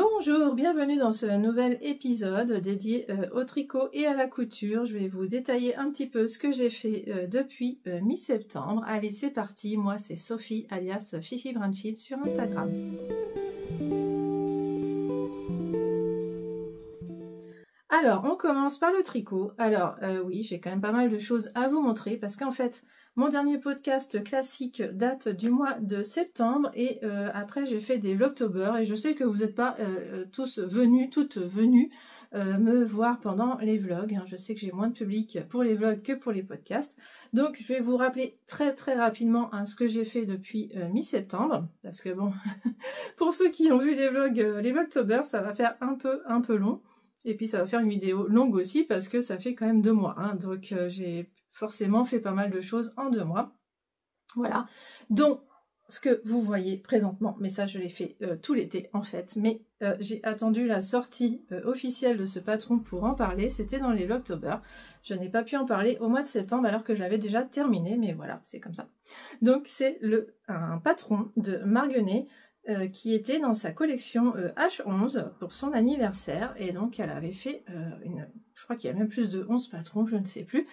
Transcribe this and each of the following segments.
Bonjour, bienvenue dans ce nouvel épisode dédié au tricot et à la couture. Je vais vous détailler un petit peu ce que j'ai fait depuis mi-septembre. Allez, c'est parti, moi c'est Sophie alias Fifi Brandfield sur Instagram. Alors, on commence par le tricot. Alors, oui, j'ai quand même pas mal de choses à vous montrer parce qu'en fait, mon dernier podcast classique date du mois de septembre et après, j'ai fait des Vlogtober et je sais que vous n'êtes pas toutes venues me voir pendant les vlogs. Hein. Je sais que j'ai moins de public pour les vlogs que pour les podcasts. Donc, je vais vous rappeler très rapidement ce que j'ai fait depuis mi-septembre parce que bon, pour ceux qui ont vu les vlogs, les Vlogtober, ça va faire un peu long. Et puis ça va faire une vidéo longue aussi parce que ça fait quand même 2 mois. Hein, donc j'ai forcément fait pas mal de choses en 2 mois. Voilà. Donc ce que vous voyez présentement, mais ça je l'ai fait tout l'été en fait. Mais j'ai attendu la sortie officielle de ce patron pour en parler. C'était dans les Vlogtober. Je n'ai pas pu en parler au mois de septembre alors que j'avais déjà terminé. Mais voilà, c'est comme ça. Donc c'est un patron de Marguenet. Qui était dans sa collection H11 pour son anniversaire, et donc elle avait fait je crois qu'il y a même plus de 11 patrons, je ne sais plus,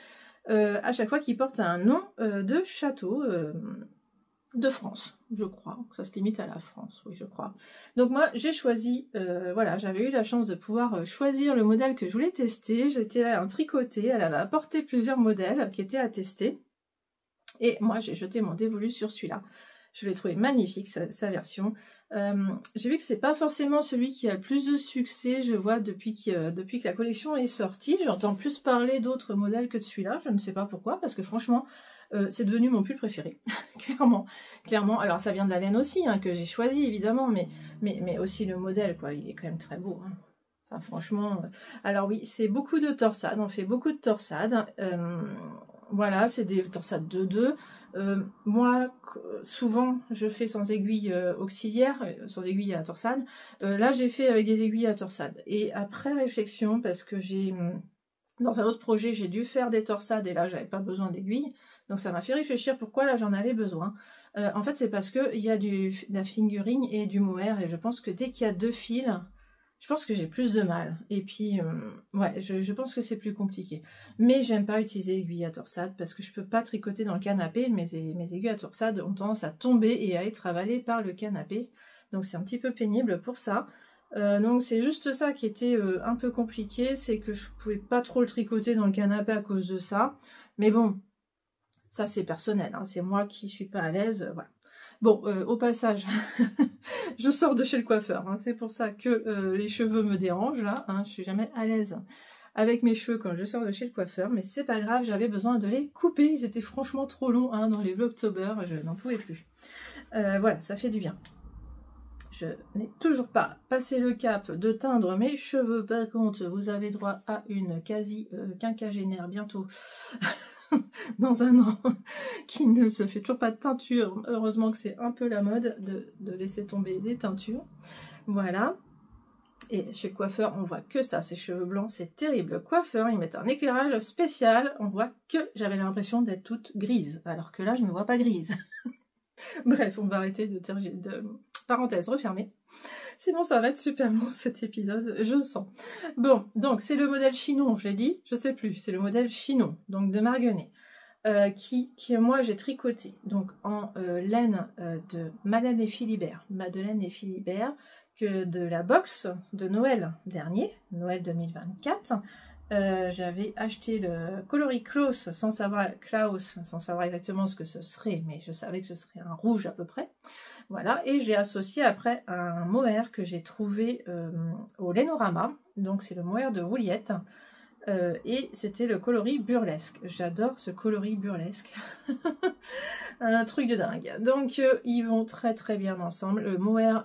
à chaque fois qu'il porte un nom de château de France, je crois, ça se limite à la France, oui je crois. Donc moi j'ai choisi, voilà, j'avais eu la chance de pouvoir choisir le modèle que je voulais tester, j'étais là en tricoté, elle avait apporté plusieurs modèles qui étaient à tester, et moi j'ai jeté mon dévolu sur celui-là. Je l'ai trouvé magnifique, sa version. J'ai vu que c'est pas forcément celui qui a le plus de succès, je vois, depuis que la collection est sortie. J'entends plus parler d'autres modèles que de celui-là, je ne sais pas pourquoi, parce que franchement, c'est devenu mon pull préféré, clairement. Alors ça vient de la laine aussi, hein, que j'ai choisi évidemment, mais aussi le modèle, quoi, il est quand même très beau. Hein. Enfin, franchement, alors oui, c'est beaucoup de torsades, on fait beaucoup de torsades. Voilà, c'est des torsades 2-2. Moi, souvent, je fais sans aiguille auxiliaire, sans aiguille à torsade. Là, j'ai fait avec des aiguilles à torsade. Et après réflexion, parce que dans un autre projet, j'ai dû faire des torsades et là, j'avais pas besoin d'aiguille. Donc, ça m'a fait réfléchir pourquoi là, j'en avais besoin. En fait, c'est parce qu'il y a de la fingering et du mohair. Et je pense que dès qu'il y a 2 fils... Je pense que j'ai plus de mal. Et puis, ouais, je pense que c'est plus compliqué. Mais j'aime pas utiliser aiguille à torsade parce que je peux pas tricoter dans le canapé. Mes aiguilles à torsade ont tendance à tomber et à être avalées par le canapé. Donc c'est un petit peu pénible pour ça. Donc c'est juste ça qui était un peu compliqué. C'est que je pouvais pas trop le tricoter dans le canapé à cause de ça. Mais bon, ça c'est personnel. Hein, c'est moi qui suis pas à l'aise. Voilà. Bon, au passage, je sors de chez le coiffeur, hein, c'est pour ça que les cheveux me dérangent, là, hein, je suis jamais à l'aise avec mes cheveux quand je sors de chez le coiffeur, mais c'est pas grave, j'avais besoin de les couper, ils étaient franchement trop longs hein, dans les Vlogtober, je n'en pouvais plus. Voilà, ça fait du bien. Je n'ai toujours pas passé le cap de teindre mes cheveux, par contre, vous avez droit à une quasi quinquagénaire bientôt. Dans 1 an, qui ne se fait toujours pas de teinture. Heureusement que c'est un peu la mode de laisser tomber les teintures. Voilà. Et chez le coiffeur, on voit que ça, ces cheveux blancs, c'est terrible. Le coiffeur, ils mettent un éclairage spécial. On voit que j'avais l'impression d'être toute grise, alors que là, je ne me vois pas grise. Bref, on va arrêter de parenthèse refermée. Sinon, ça va être super long cet épisode, je le sens. Bon, donc c'est le modèle chinon, je l'ai dit, je sais plus, c'est le modèle chinon, donc de Marguenet, qui moi j'ai tricoté, donc en laine de Madeleine et Philibert, que de la box de Noël dernier, Noël 2024. J'avais acheté le coloris Klaus sans savoir exactement ce que ce serait, mais je savais que ce serait un rouge à peu près. Voilà, et j'ai associé après un mohair que j'ai trouvé au Lainorama, donc c'est le mohair de Wouliette, et c'était le coloris burlesque. J'adore ce coloris burlesque, un truc de dingue. Donc ils vont très bien ensemble. Le mohair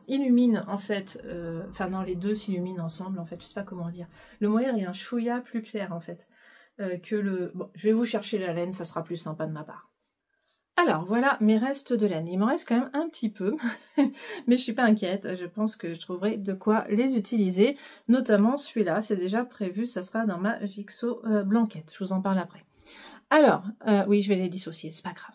illumine en fait, enfin non, les deux s'illuminent ensemble en fait, je sais pas comment dire. Le mohair est un chouïa plus clair en fait que le... Bon, je vais vous chercher la laine, ça sera plus sympa de ma part. Alors voilà mes restes de laine, il m'en reste quand même un petit peu, mais je suis pas inquiète, je pense que je trouverai de quoi les utiliser, notamment celui-là, c'est déjà prévu, ça sera dans ma Jigsaw blanquette, je vous en parle après. Alors, oui, je vais les dissocier, c'est pas grave.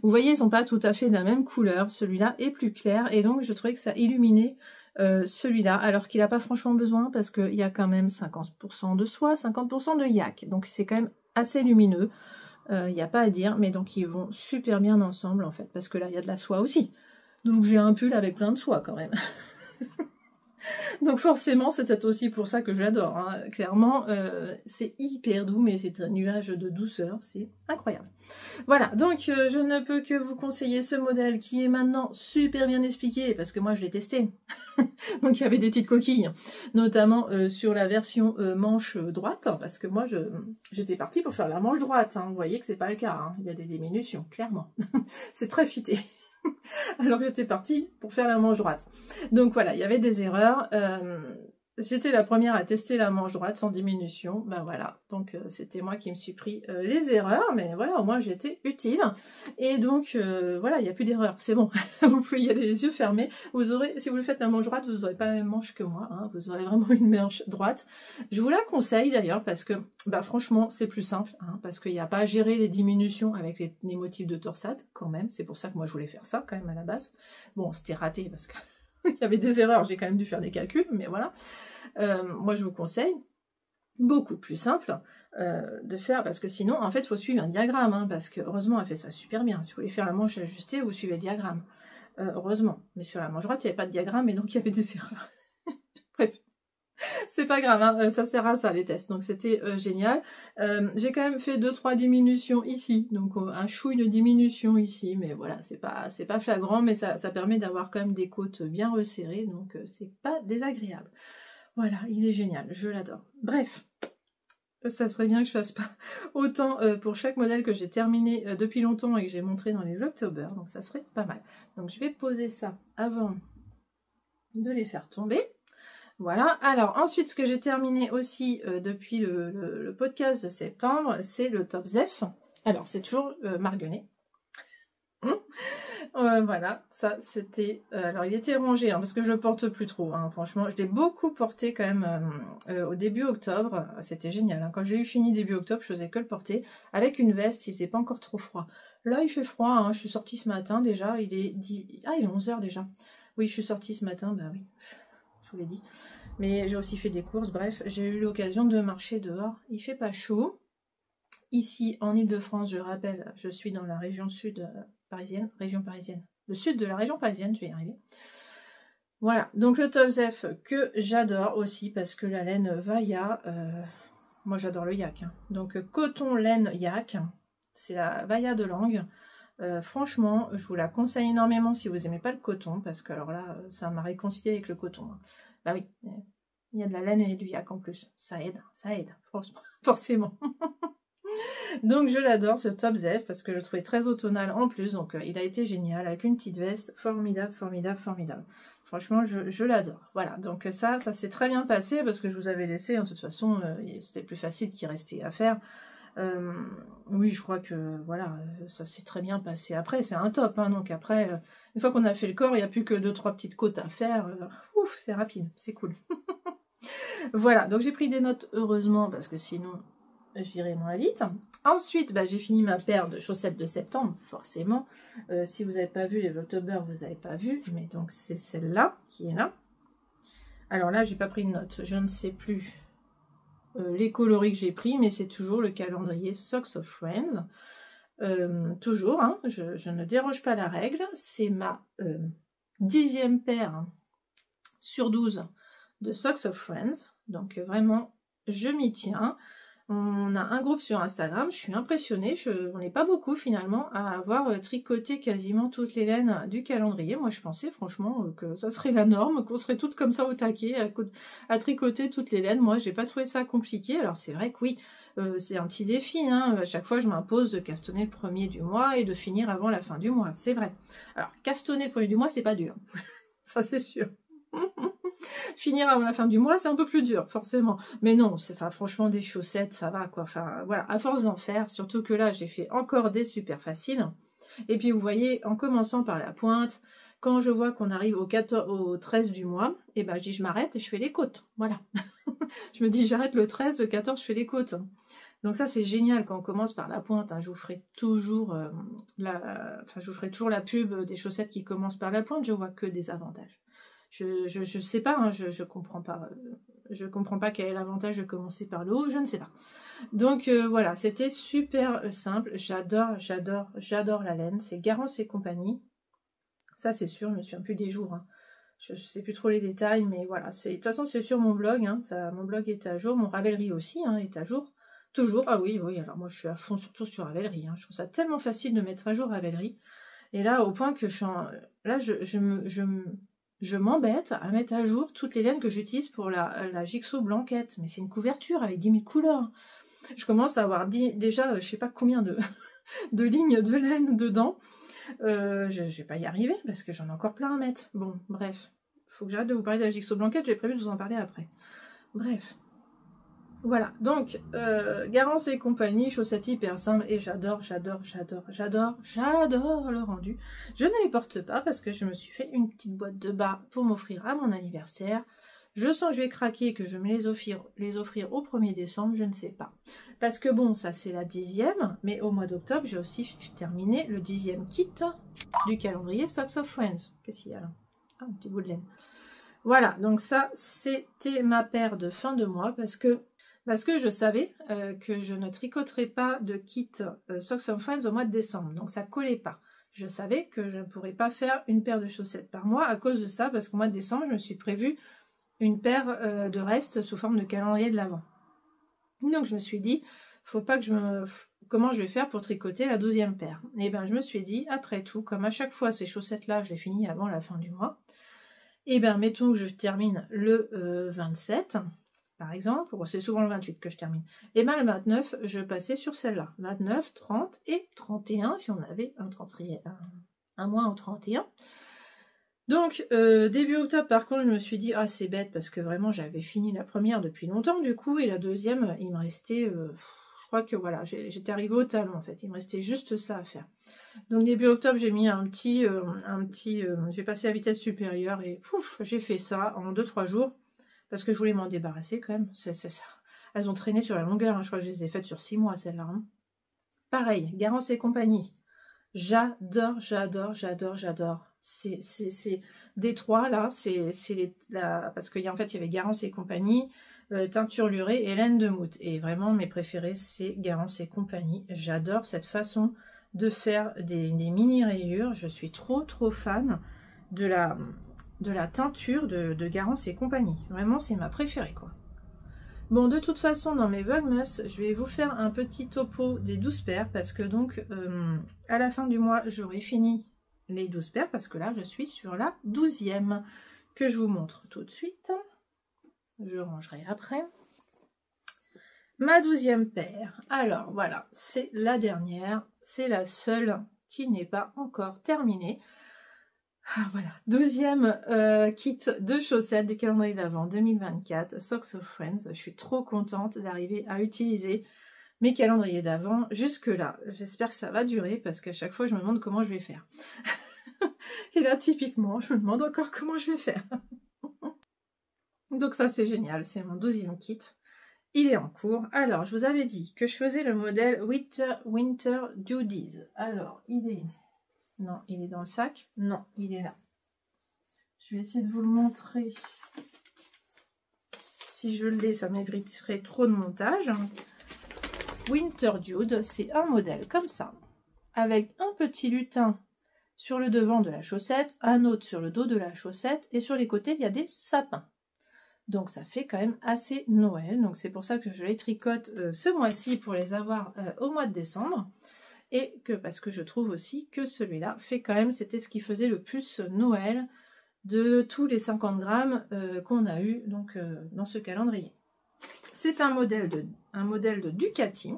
Vous voyez, ils sont pas tout à fait de la même couleur. Celui-là est plus clair et donc je trouvais que ça illuminait celui-là, alors qu'il n'a pas franchement besoin parce qu'il y a quand même 50% de soie, 50% de yak. Donc c'est quand même assez lumineux. Il n'y a pas à dire, mais donc ils vont super bien ensemble en fait, parce que là, il y a de la soie aussi. Donc j'ai un pull avec plein de soie quand même. Donc forcément, c'est peut-être aussi pour ça que je l'adore. Hein. Clairement, c'est hyper doux, mais c'est un nuage de douceur, c'est incroyable. Voilà, donc je ne peux que vous conseiller ce modèle qui est maintenant super bien expliqué, parce que moi je l'ai testé. Donc il y avait des petites coquilles, notamment sur la version manche droite, parce que moi j'étais partie pour faire la manche droite. Hein. Vous voyez que c'est pas le cas, hein. Il y a des diminutions, clairement. C'est très fité. Alors j'étais partie pour faire la manche droite. Donc voilà, il y avait des erreurs. J'étais la première à tester la manche droite sans diminution. Ben voilà, donc c'était moi qui me suis pris les erreurs, mais voilà, au moins j'étais utile. Et donc voilà, il n'y a plus d'erreurs, c'est bon. Vous pouvez y aller les yeux fermés. Vous aurez, si vous le faites la manche droite, vous n'aurez pas la même manche que moi. Hein. Vous aurez vraiment une manche droite. Je vous la conseille d'ailleurs parce que bah, franchement c'est plus simple, hein, parce qu'il n'y a pas à gérer les diminutions avec les motifs de torsade quand même. C'est pour ça que moi je voulais faire ça quand même à la base. Bon, c'était raté parce que il y avait des erreurs, j'ai quand même dû faire des calculs, mais voilà. Moi je vous conseille, beaucoup plus simple de faire, parce que sinon en fait il faut suivre un diagramme, hein, parce que heureusement elle fait ça super bien. Si vous voulez faire la manche ajustée, vous suivez le diagramme. Heureusement, mais sur la manche droite il n'y avait pas de diagramme et donc il y avait des erreurs. Bref. C'est pas grave, hein, ça sert à ça les tests, donc c'était génial. J'ai quand même fait 2-3 diminutions ici, donc un chouille de diminution ici, mais voilà, c'est pas flagrant, mais ça permet d'avoir quand même des côtes bien resserrées, donc c'est pas désagréable. Voilà, il est génial, je l'adore. Bref, ça serait bien que je fasse pas autant pour chaque modèle que j'ai terminé depuis longtemps et que j'ai montré dans les Vlogtober, donc ça serait pas mal. Donc je vais poser ça avant de les faire tomber. Voilà, alors ensuite ce que j'ai terminé aussi depuis le podcast de septembre, c'est le Top Zef. Alors c'est toujours marguené. Voilà, ça c'était... alors il était rongé, hein, parce que je le porte plus trop, hein, franchement. Je l'ai beaucoup porté quand même au début octobre, c'était génial. Hein. Quand j'ai eu fini début octobre, je faisais que le porter avec une veste, il faisait pas encore trop froid. Là il fait froid, hein, je suis sortie ce matin déjà, il est 11 h déjà. Oui, je suis sortie ce matin, bah oui, je vous l'ai dit. Mais j'ai aussi fait des courses, bref, j'ai eu l'occasion de marcher dehors. Il fait pas chaud. Ici, en Ile-de-France, je rappelle, je suis dans la région sud parisienne, le sud de la région parisienne, je vais y arriver. Voilà, donc le Top Zef que j'adore aussi parce que la laine Vaia, moi j'adore le yak. Hein. Donc coton laine yak, c'est la Vaia de Langue. Franchement, je vous la conseille énormément si vous n'aimez pas le coton, parce que alors là, ça m'a réconcilié avec le coton. Hein. Bah oui, il y a de la laine et du yak en plus. Ça aide, forcément. Donc je l'adore ce Top Zef, parce que je le trouvais très automnal en plus, donc il a été génial, avec une petite veste, formidable. Franchement, je l'adore. Voilà, donc ça s'est très bien passé, parce que je vous avais laissé, de toute façon, c'était plus facile qu'il restait à faire. Oui, je crois que voilà, ça s'est très bien passé. Après, c'est un top, hein, donc après, une fois qu'on a fait le corps, il n'y a plus que 2-3 petites côtes à faire. Ouf, c'est rapide, c'est cool. Voilà, donc j'ai pris des notes heureusement, parce que sinon, j'irai moins vite. Ensuite, bah, j'ai fini ma paire de chaussettes de septembre, forcément. Si vous n'avez pas vu les Vlogtober, vous n'avez pas vu, mais donc c'est celle-là qui est là. Alors là, j'ai pas pris de notes, je ne sais plus les coloris que j'ai pris, mais c'est toujours le calendrier Socks of Friends. Toujours, hein, je ne déroge pas la règle. C'est ma 10e paire sur 12 de Socks of Friends. Donc vraiment, je m'y tiens. On a un groupe sur Instagram, je suis impressionnée, on n'est pas beaucoup finalement à avoir tricoté quasiment toutes les laines du calendrier. Moi je pensais franchement que ça serait la norme, qu'on serait toutes comme ça au taquet à tricoter toutes les laines. Moi j'ai pas trouvé ça compliqué, alors c'est vrai que oui, c'est un petit défi, hein. À chaque fois je m'impose de castonner le premier du mois et de finir avant la fin du mois, c'est vrai. Alors castonner le premier du mois c'est pas dur, ça c'est sûr. Finir avant la fin du mois, c'est un peu plus dur, forcément. Mais non, franchement, des chaussettes, ça va, quoi. Enfin, voilà, à force d'en faire, surtout que là, j'ai fait encore des super faciles. Et puis, vous voyez, en commençant par la pointe, quand je vois qu'on arrive au 13 du mois, et ben, je dis, je m'arrête et je fais les côtes. Voilà. Je me dis, j'arrête le 13, le 14, je fais les côtes. Donc ça c'est génial quand on commence par la pointe, hein. Je vous ferai toujours la pub des chaussettes qui commencent par la pointe, je vois que des avantages. Je sais pas, hein, je comprends pas. Je comprends pas quel est l'avantage de commencer par le haut, je ne sais pas. Donc voilà, c'était super simple. J'adore la laine. C'est Garance et compagnie. Ça c'est sûr, je me souviens plus des jours. Hein. Je sais plus trop les détails, mais voilà. De toute façon, c'est sur mon blog. Hein. Mon blog est à jour. Mon Ravelry aussi hein, est à jour. Toujours. Ah oui. Alors moi, je suis à fond surtout sur Ravelry. Hein. Je trouve ça tellement facile de mettre à jour Ravelry. Et là, au point que je m'embête à mettre à jour toutes les laines que j'utilise pour la Jigsaw Blanquette. Mais c'est une couverture avec 10 000 couleurs. Je commence à avoir déjà, je sais pas combien de lignes de laine dedans. Je vais pas y arriver parce que j'en ai encore plein à mettre. Bon, bref. Faut que j'arrête de vous parler de la Jigsaw Blanquette, j'ai prévu de vous en parler après. Bref. Voilà, donc Garance et compagnie, chaussettes hyper simples et j'adore le rendu. Je ne les porte pas parce que je me suis fait une petite boîte de bas pour m'offrir à mon anniversaire. Je sens que je vais craquer et que je vais me les offrir au 1er décembre, je ne sais pas. Parce que bon, ça c'est la 10e, mais au mois d'octobre, j'ai aussi terminé le 10e kit du calendrier Socks of Friends. Qu'est-ce qu'il y a là? Ah, un petit bout de laine. Voilà, donc ça, c'était ma paire de fin de mois parce que je savais que je ne tricoterais pas de kit Socks of Friends au mois de décembre, donc ça collait pas. Je savais que je ne pourrais pas faire une paire de chaussettes par mois à cause de ça, parce qu'au mois de décembre, je me suis prévu une paire de restes sous forme de calendrier de l'Avent. Donc je me suis dit, faut pas que comment je vais faire pour tricoter la 12e paire? Et bien je me suis dit, après tout, comme à chaque fois ces chaussettes-là, je les finis avant la fin du mois, et bien mettons que je termine le 27, par exemple, c'est souvent le 28 que je termine, et bien le 29, je passais sur celle-là, 29, 30 et 31, si on avait un mois en 31. Donc, début octobre, par contre, je me suis dit, ah, c'est bête, parce que vraiment, j'avais fini la première depuis longtemps, du coup, et la deuxième, il me restait, je crois que, voilà, j'étais arrivée au talon, en fait, il me restait juste ça à faire. Donc, début octobre, j'ai mis j'ai passé à vitesse supérieure, et pouf, j'ai fait ça en 2-3 jours, parce que je voulais m'en débarrasser, quand même, c'est ça. Elles ont traîné sur la longueur, hein. Je crois que je les ai faites sur 6 mois, celles-là. Hein. Pareil, Garance et compagnie. J'adore. C'est des trois là, parce qu'il y avait Garance et compagnie, teinture lurée et laine de moute. Et vraiment mes préférés c'est Garance et compagnie. J'adore cette façon de faire des mini rayures. Je suis trop fan de la teinture de Garance et compagnie. Vraiment c'est ma préférée quoi. Bon, de toute façon, dans mes Vlogmas, je vais vous faire un petit topo des 12 paires parce que donc, à la fin du mois, j'aurai fini les 12 paires parce que là, je suis sur la 12e que je vous montre tout de suite. Je rangerai après. Ma 12e paire. Alors, voilà, c'est la dernière. C'est la seule qui n'est pas encore terminée. Ah, voilà, 12e kit de chaussettes du calendrier d'Avent 2024, Socks of Friends. Je suis trop contente d'arriver à utiliser mes calendriers d'Avent jusque là. J'espère que ça va durer parce qu'à chaque fois je me demande comment je vais faire. Et là typiquement je me demande encore comment je vais faire. Donc ça c'est génial, c'est mon 12e kit. Il est en cours. Alors je vous avais dit que je faisais le modèle Winter Duties. Alors il est... Non, il est dans le sac. Non, il est là. Je vais essayer de vous le montrer. Si je l'ai, ça mériterait trop de montage. Winter Dude, c'est un modèle comme ça, avec un petit lutin sur le devant de la chaussette, un autre sur le dos de la chaussette, et sur les côtés, il y a des sapins. Donc ça fait quand même assez Noël. Donc c'est pour ça que je les tricote ce mois-ci pour les avoir au mois de décembre. Et parce que je trouve aussi que celui-là fait quand même, c'était ce qui faisait le plus Noël de tous les 50 grammes qu'on a eu donc, dans ce calendrier. C'est un modèle de Ducati.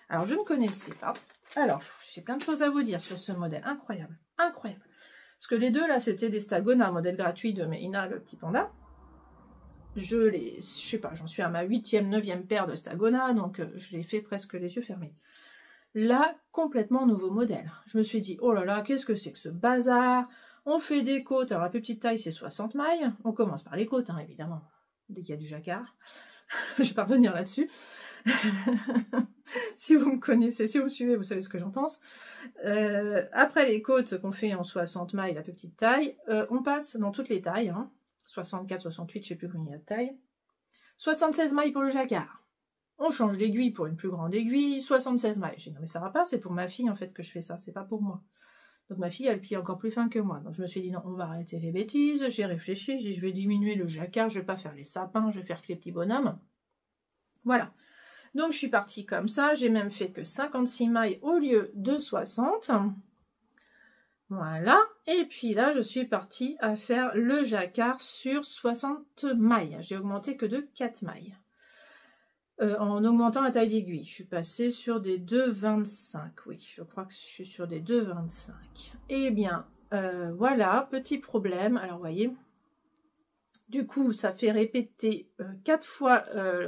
Alors je ne connaissais pas. Alors j'ai plein de choses à vous dire sur ce modèle. Incroyable. Parce que les deux là c'était des Stagona, modèle gratuit de Meina le petit panda. Je sais pas, j'en suis à ma 8e, 9e paire de Stagona, donc je les fais presque les yeux fermés. Là, complètement nouveau modèle. Je me suis dit, oh là là, qu'est-ce que c'est que ce bazar? On fait des côtes, alors la plus petite taille c'est 60 mailles. On commence par les côtes, hein, évidemment, dès qu'il y a du jacquard. Je vais pas revenir là-dessus. Si vous me connaissez, si vous me suivez, vous savez ce que j'en pense. Après les côtes qu'on fait en 60 mailles, la petite taille, on passe dans toutes les tailles, hein, 64, 68, je sais plus combien il y a de taille. 76 mailles pour le jacquard. On change d'aiguille pour une plus grande aiguille, 76 mailles. J'ai dit non mais ça va pas, c'est pour ma fille en fait que je fais ça, c'est pas pour moi. Donc ma fille, elle plie encore plus fin que moi. Donc je me suis dit non, on va arrêter les bêtises. J'ai réfléchi, j'ai dit je vais diminuer le jacquard, je vais pas faire les sapins, je vais faire que les petits bonhommes. Voilà. Donc je suis partie comme ça, j'ai même fait que 56 mailles au lieu de 60. Voilà. Et puis là, je suis partie à faire le jacquard sur 60 mailles. J'ai augmenté que de 4 mailles. En augmentant la taille d'aiguille. Je suis passée sur des 2,25. Oui, je crois que je suis sur des 2,25. Eh bien, voilà, petit problème. Alors, vous voyez, du coup, ça fait répéter 4 fois,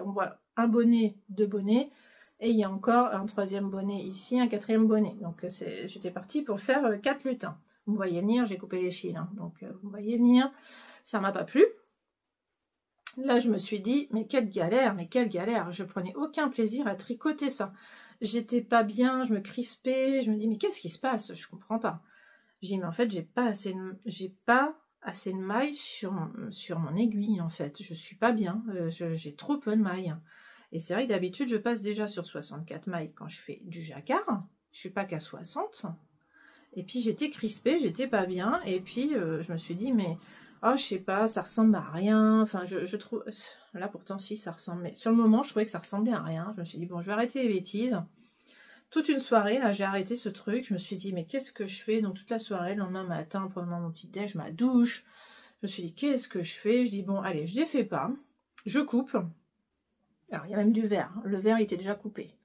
on voit un bonnet, 2 bonnets, et il y a encore un 3e bonnet ici, un 4e bonnet. Donc, j'étais partie pour faire 4 lutins. Vous me voyez venir, j'ai coupé les fils, hein, donc vous me voyez venir. Ça m'a pas plu. Là, je me suis dit, mais quelle galère, mais quelle galère. Je prenais aucun plaisir à tricoter ça. J'étais pas bien, je me crispais, je me dis, mais qu'est-ce qui se passe? Je comprends pas. Je dis, mais en fait, j'ai pas assez de mailles sur mon aiguille, en fait. Je suis pas bien, j'ai trop peu de mailles. Et c'est vrai que d'habitude, je passe déjà sur 64 mailles quand je fais du jacquard. Je suis pas qu'à 60. Et puis, j'étais crispée, j'étais pas bien. Et puis, je me suis dit, mais... oh, je sais pas, ça ressemble à rien. Enfin, je trouve... Là, pourtant, si, ça ressemble. Mais sur le moment, je trouvais que ça ressemblait à rien. Je me suis dit, bon, je vais arrêter les bêtises. Toute une soirée, là, j'ai arrêté ce truc. Je me suis dit, mais qu'est-ce que je fais? Donc, toute la soirée, le lendemain matin, en prenant mon petit déj, ma douche. Je me suis dit, qu'est-ce que je fais? Je dis, bon, allez, je défais pas. Je coupe. Alors, il y a même du vert. Le vert, il était déjà coupé.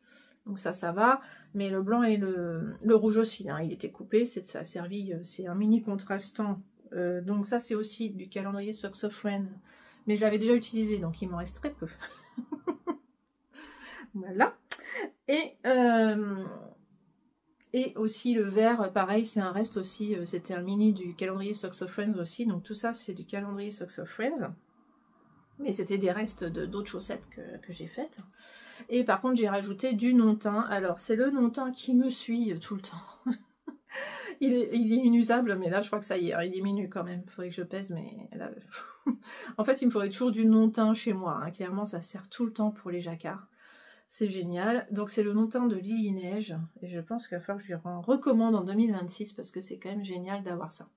Donc ça va. Mais le blanc et le rouge aussi, hein, il était coupé. Ça a servi, c'est un mini contrastant. Donc ça c'est aussi du calendrier Socks of Friends, mais je l'avais déjà utilisé, donc il m'en reste très peu. Voilà. Et aussi le vert, pareil, c'est un reste aussi, c'était un mini du calendrier Socks of Friends aussi, donc tout ça c'est du calendrier Socks of Friends, mais c'était des restes d'autres chaussettes que j'ai faites. Et par contre j'ai rajouté du non-teint. Alors c'est le non-teint qui me suit tout le temps. Il est inusable, mais là, je crois que ça y est, il diminue quand même. Il faudrait que je pèse, mais là... En fait, il me faudrait toujours du non-teint chez moi. Hein. Clairement, ça sert tout le temps pour les jacquards. C'est génial. Donc, c'est le non-teint de Lily Neige. Et je pense qu'il va falloir que je lui en recommande en 2026 parce que c'est quand même génial d'avoir ça.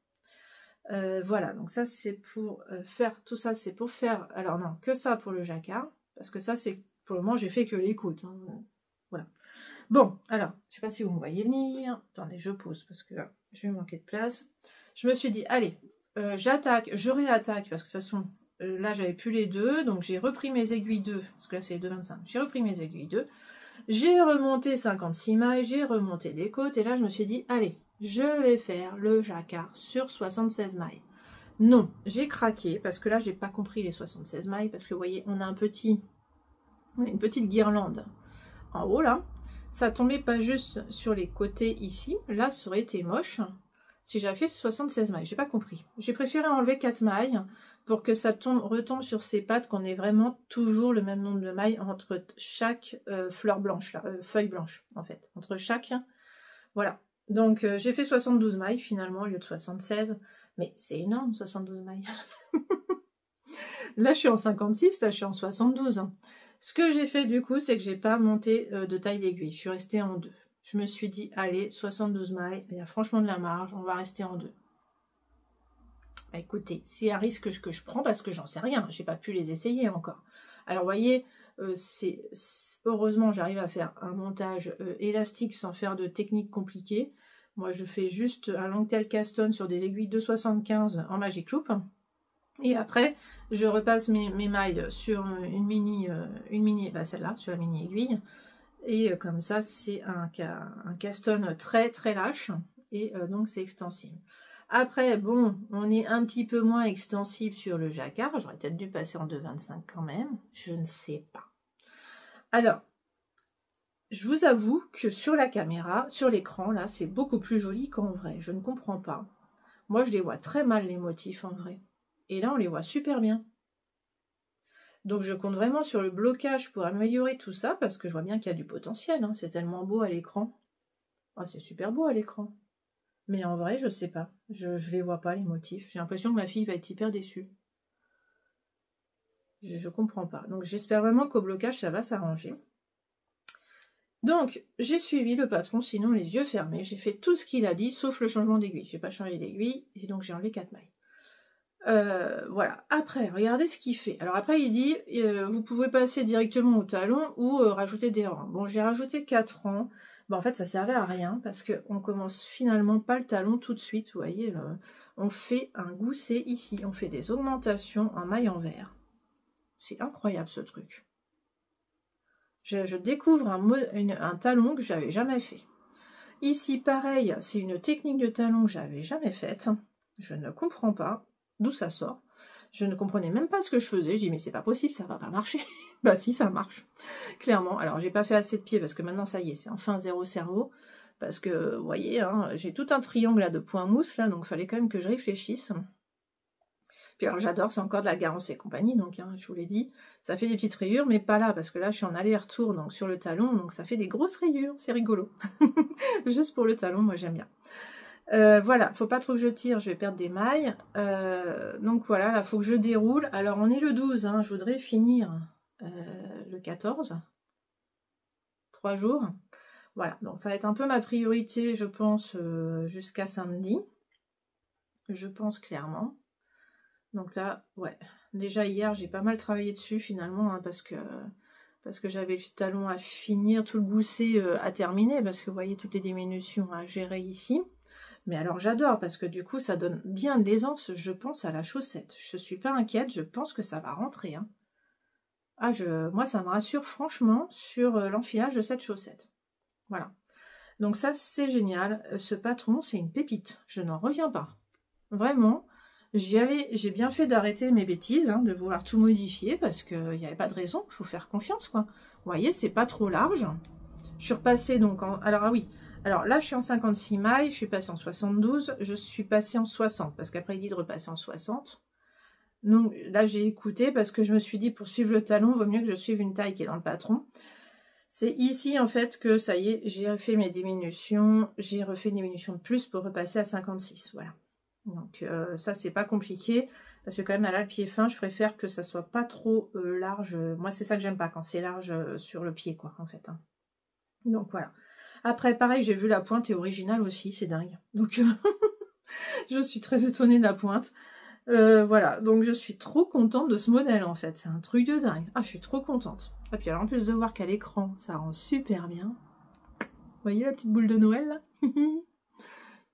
Voilà, donc ça, c'est pour faire... Tout ça, c'est pour faire... Alors non, que ça pour le jacquard. Parce que ça, c'est... Pour le moment, j'ai fait que les côtes. Hein. Voilà. Bon, alors, je ne sais pas si vous me voyez venir. Attendez, je pose parce que là, je vais manquer de place. Je me suis dit, allez, j'attaque, je réattaque parce que de toute façon, là, j'avais plus les deux. Donc, j'ai repris mes aiguilles 2, parce que là, c'est les 2,25. J'ai repris mes aiguilles 2. J'ai remonté 56 mailles, j'ai remonté les côtes. Et là, je me suis dit, allez, je vais faire le jacquard sur 76 mailles. Non, j'ai craqué parce que là, j'ai pas compris les 76 mailles. Parce que vous voyez, on a une petite guirlande en haut là. Ça tombait pas juste sur les côtés ici. Là, ça aurait été moche si j'avais fait 76 mailles. J'ai pas compris. J'ai préféré enlever 4 mailles pour que ça retombe sur ces pattes, qu'on ait vraiment toujours le même nombre de mailles entre chaque fleur blanche, là, feuille blanche en fait. Entre chaque. Voilà. Donc j'ai fait 72 mailles finalement au lieu de 76. Mais c'est énorme 72 mailles. Là, je suis en 56, là, je suis en 72. Ce que j'ai fait du coup, c'est que j'ai pas monté de taille d'aiguille. Je suis restée en 2. Je me suis dit, allez, 72 mailles, il y a franchement de la marge, on va rester en 2. Bah, écoutez, c'est un risque que je prends parce que j'en sais rien. J'ai pas pu les essayer encore. Alors, vous voyez, heureusement, j'arrive à faire un montage élastique sans faire de technique compliquée. Moi, je fais juste un long tail cast-on sur des aiguilles 2,75 en Magic Loop. Et après, je repasse mes mailles sur une mini, bah celle-là, sur la mini aiguille. Et comme ça, c'est un cast-on très très lâche. Et donc, c'est extensible. Après, bon, on est un petit peu moins extensible sur le jacquard. J'aurais peut-être dû passer en 2,25 quand même. Je ne sais pas. Alors, je vous avoue que sur la caméra, sur l'écran, là, c'est beaucoup plus joli qu'en vrai. Je ne comprends pas. Moi, je les vois très mal, les motifs, en vrai. Et là, on les voit super bien. Donc je compte vraiment sur le blocage pour améliorer tout ça, parce que je vois bien qu'il y a du potentiel, hein. C'est tellement beau à l'écran. Ah, c'est super beau à l'écran. Mais en vrai, je sais pas. Je les vois pas, les motifs. J'ai l'impression que ma fille va être hyper déçue. Je comprends pas. Donc j'espère vraiment qu'au blocage, ça va s'arranger. Donc, j'ai suivi le patron, sinon les yeux fermés. J'ai fait tout ce qu'il a dit, sauf le changement d'aiguille. J'ai pas changé d'aiguille, et donc j'ai enlevé 4 mailles. Voilà. Après, regardez ce qu'il fait. Alors après, il dit, vous pouvez passer directement au talon ou rajouter des rangs. Bon, j'ai rajouté 4 rangs. Bon, en fait, ça servait à rien, parce qu'on commence finalement pas le talon tout de suite. Vous voyez, on fait un gousset ici. On fait des augmentations en maille en vert. C'est incroyable, ce truc. Je découvre un talon que j'avais jamais fait. Ici, pareil, c'est une technique de talon que j'avais jamais faite. Je ne comprends pas d'où ça sort. Je ne comprenais même pas ce que je faisais. J'ai dit, mais c'est pas possible, ça va pas marcher. Bah si, ça marche. Clairement. Alors, j'ai pas fait assez de pieds parce que maintenant, ça y est, c'est enfin zéro cerveau. Parce que, vous voyez, hein, j'ai tout un triangle là de points mousse, là, donc il fallait quand même que je réfléchisse. Puis alors j'adore, c'est encore de la Garance et compagnie, donc hein, je vous l'ai dit, ça fait des petites rayures, mais pas là, parce que là je suis en aller-retour donc sur le talon, donc ça fait des grosses rayures, c'est rigolo. Juste pour le talon, moi j'aime bien. Voilà, faut pas trop que je tire, je vais perdre des mailles. Donc voilà, là faut que je déroule. Alors on est le 12, hein, je voudrais finir le 14. 3 jours. Voilà, donc ça va être un peu ma priorité, je pense, jusqu'à samedi. Je pense clairement. Donc là, ouais, déjà hier, j'ai pas mal travaillé dessus finalement, hein, parce que j'avais le talon à finir, tout le gousset à terminer, parce que vous voyez toutes les diminutions à gérer ici. Mais alors j'adore, parce que du coup, ça donne bien de l'aisance, je pense, à la chaussette. Je suis pas inquiète, je pense que ça va rentrer. Hein. Ah, moi, ça me rassure franchement sur l'enfilage de cette chaussette. Voilà. Donc ça, c'est génial. Ce patron, c'est une pépite. Je n'en reviens pas. Vraiment. J'ai bien fait d'arrêter mes bêtises, hein, de vouloir tout modifier, parce qu'il n'y avait pas de raison, il faut faire confiance, quoi. Vous voyez, c'est pas trop large. Je suis repassée donc en... Alors, ah oui, alors là, je suis en 56 mailles, je suis passée en 72, je suis passée en 60, parce qu'après, il dit de repasser en 60. Donc là, j'ai écouté, parce que je me suis dit, pour suivre le talon, il vaut mieux que je suive une taille qui est dans le patron. C'est ici, en fait, que ça y est, j'ai refait mes diminutions, j'ai refait une diminution de plus pour repasser à 56, voilà. Donc ça, c'est pas compliqué, parce que quand même, là, le pied fin, je préfère que ça soit pas trop large. Moi, c'est ça que j'aime pas, quand c'est large sur le pied, quoi, en fait. Hein. Donc voilà. Après, pareil, j'ai vu la pointe est originale aussi, c'est dingue. Donc, je suis très étonnée de la pointe. Voilà, donc je suis trop contente de ce modèle, en fait. C'est un truc de dingue. Ah, je suis trop contente. Et puis alors, en plus de voir qu'à l'écran, ça rend super bien. Vous voyez la petite boule de Noël, là?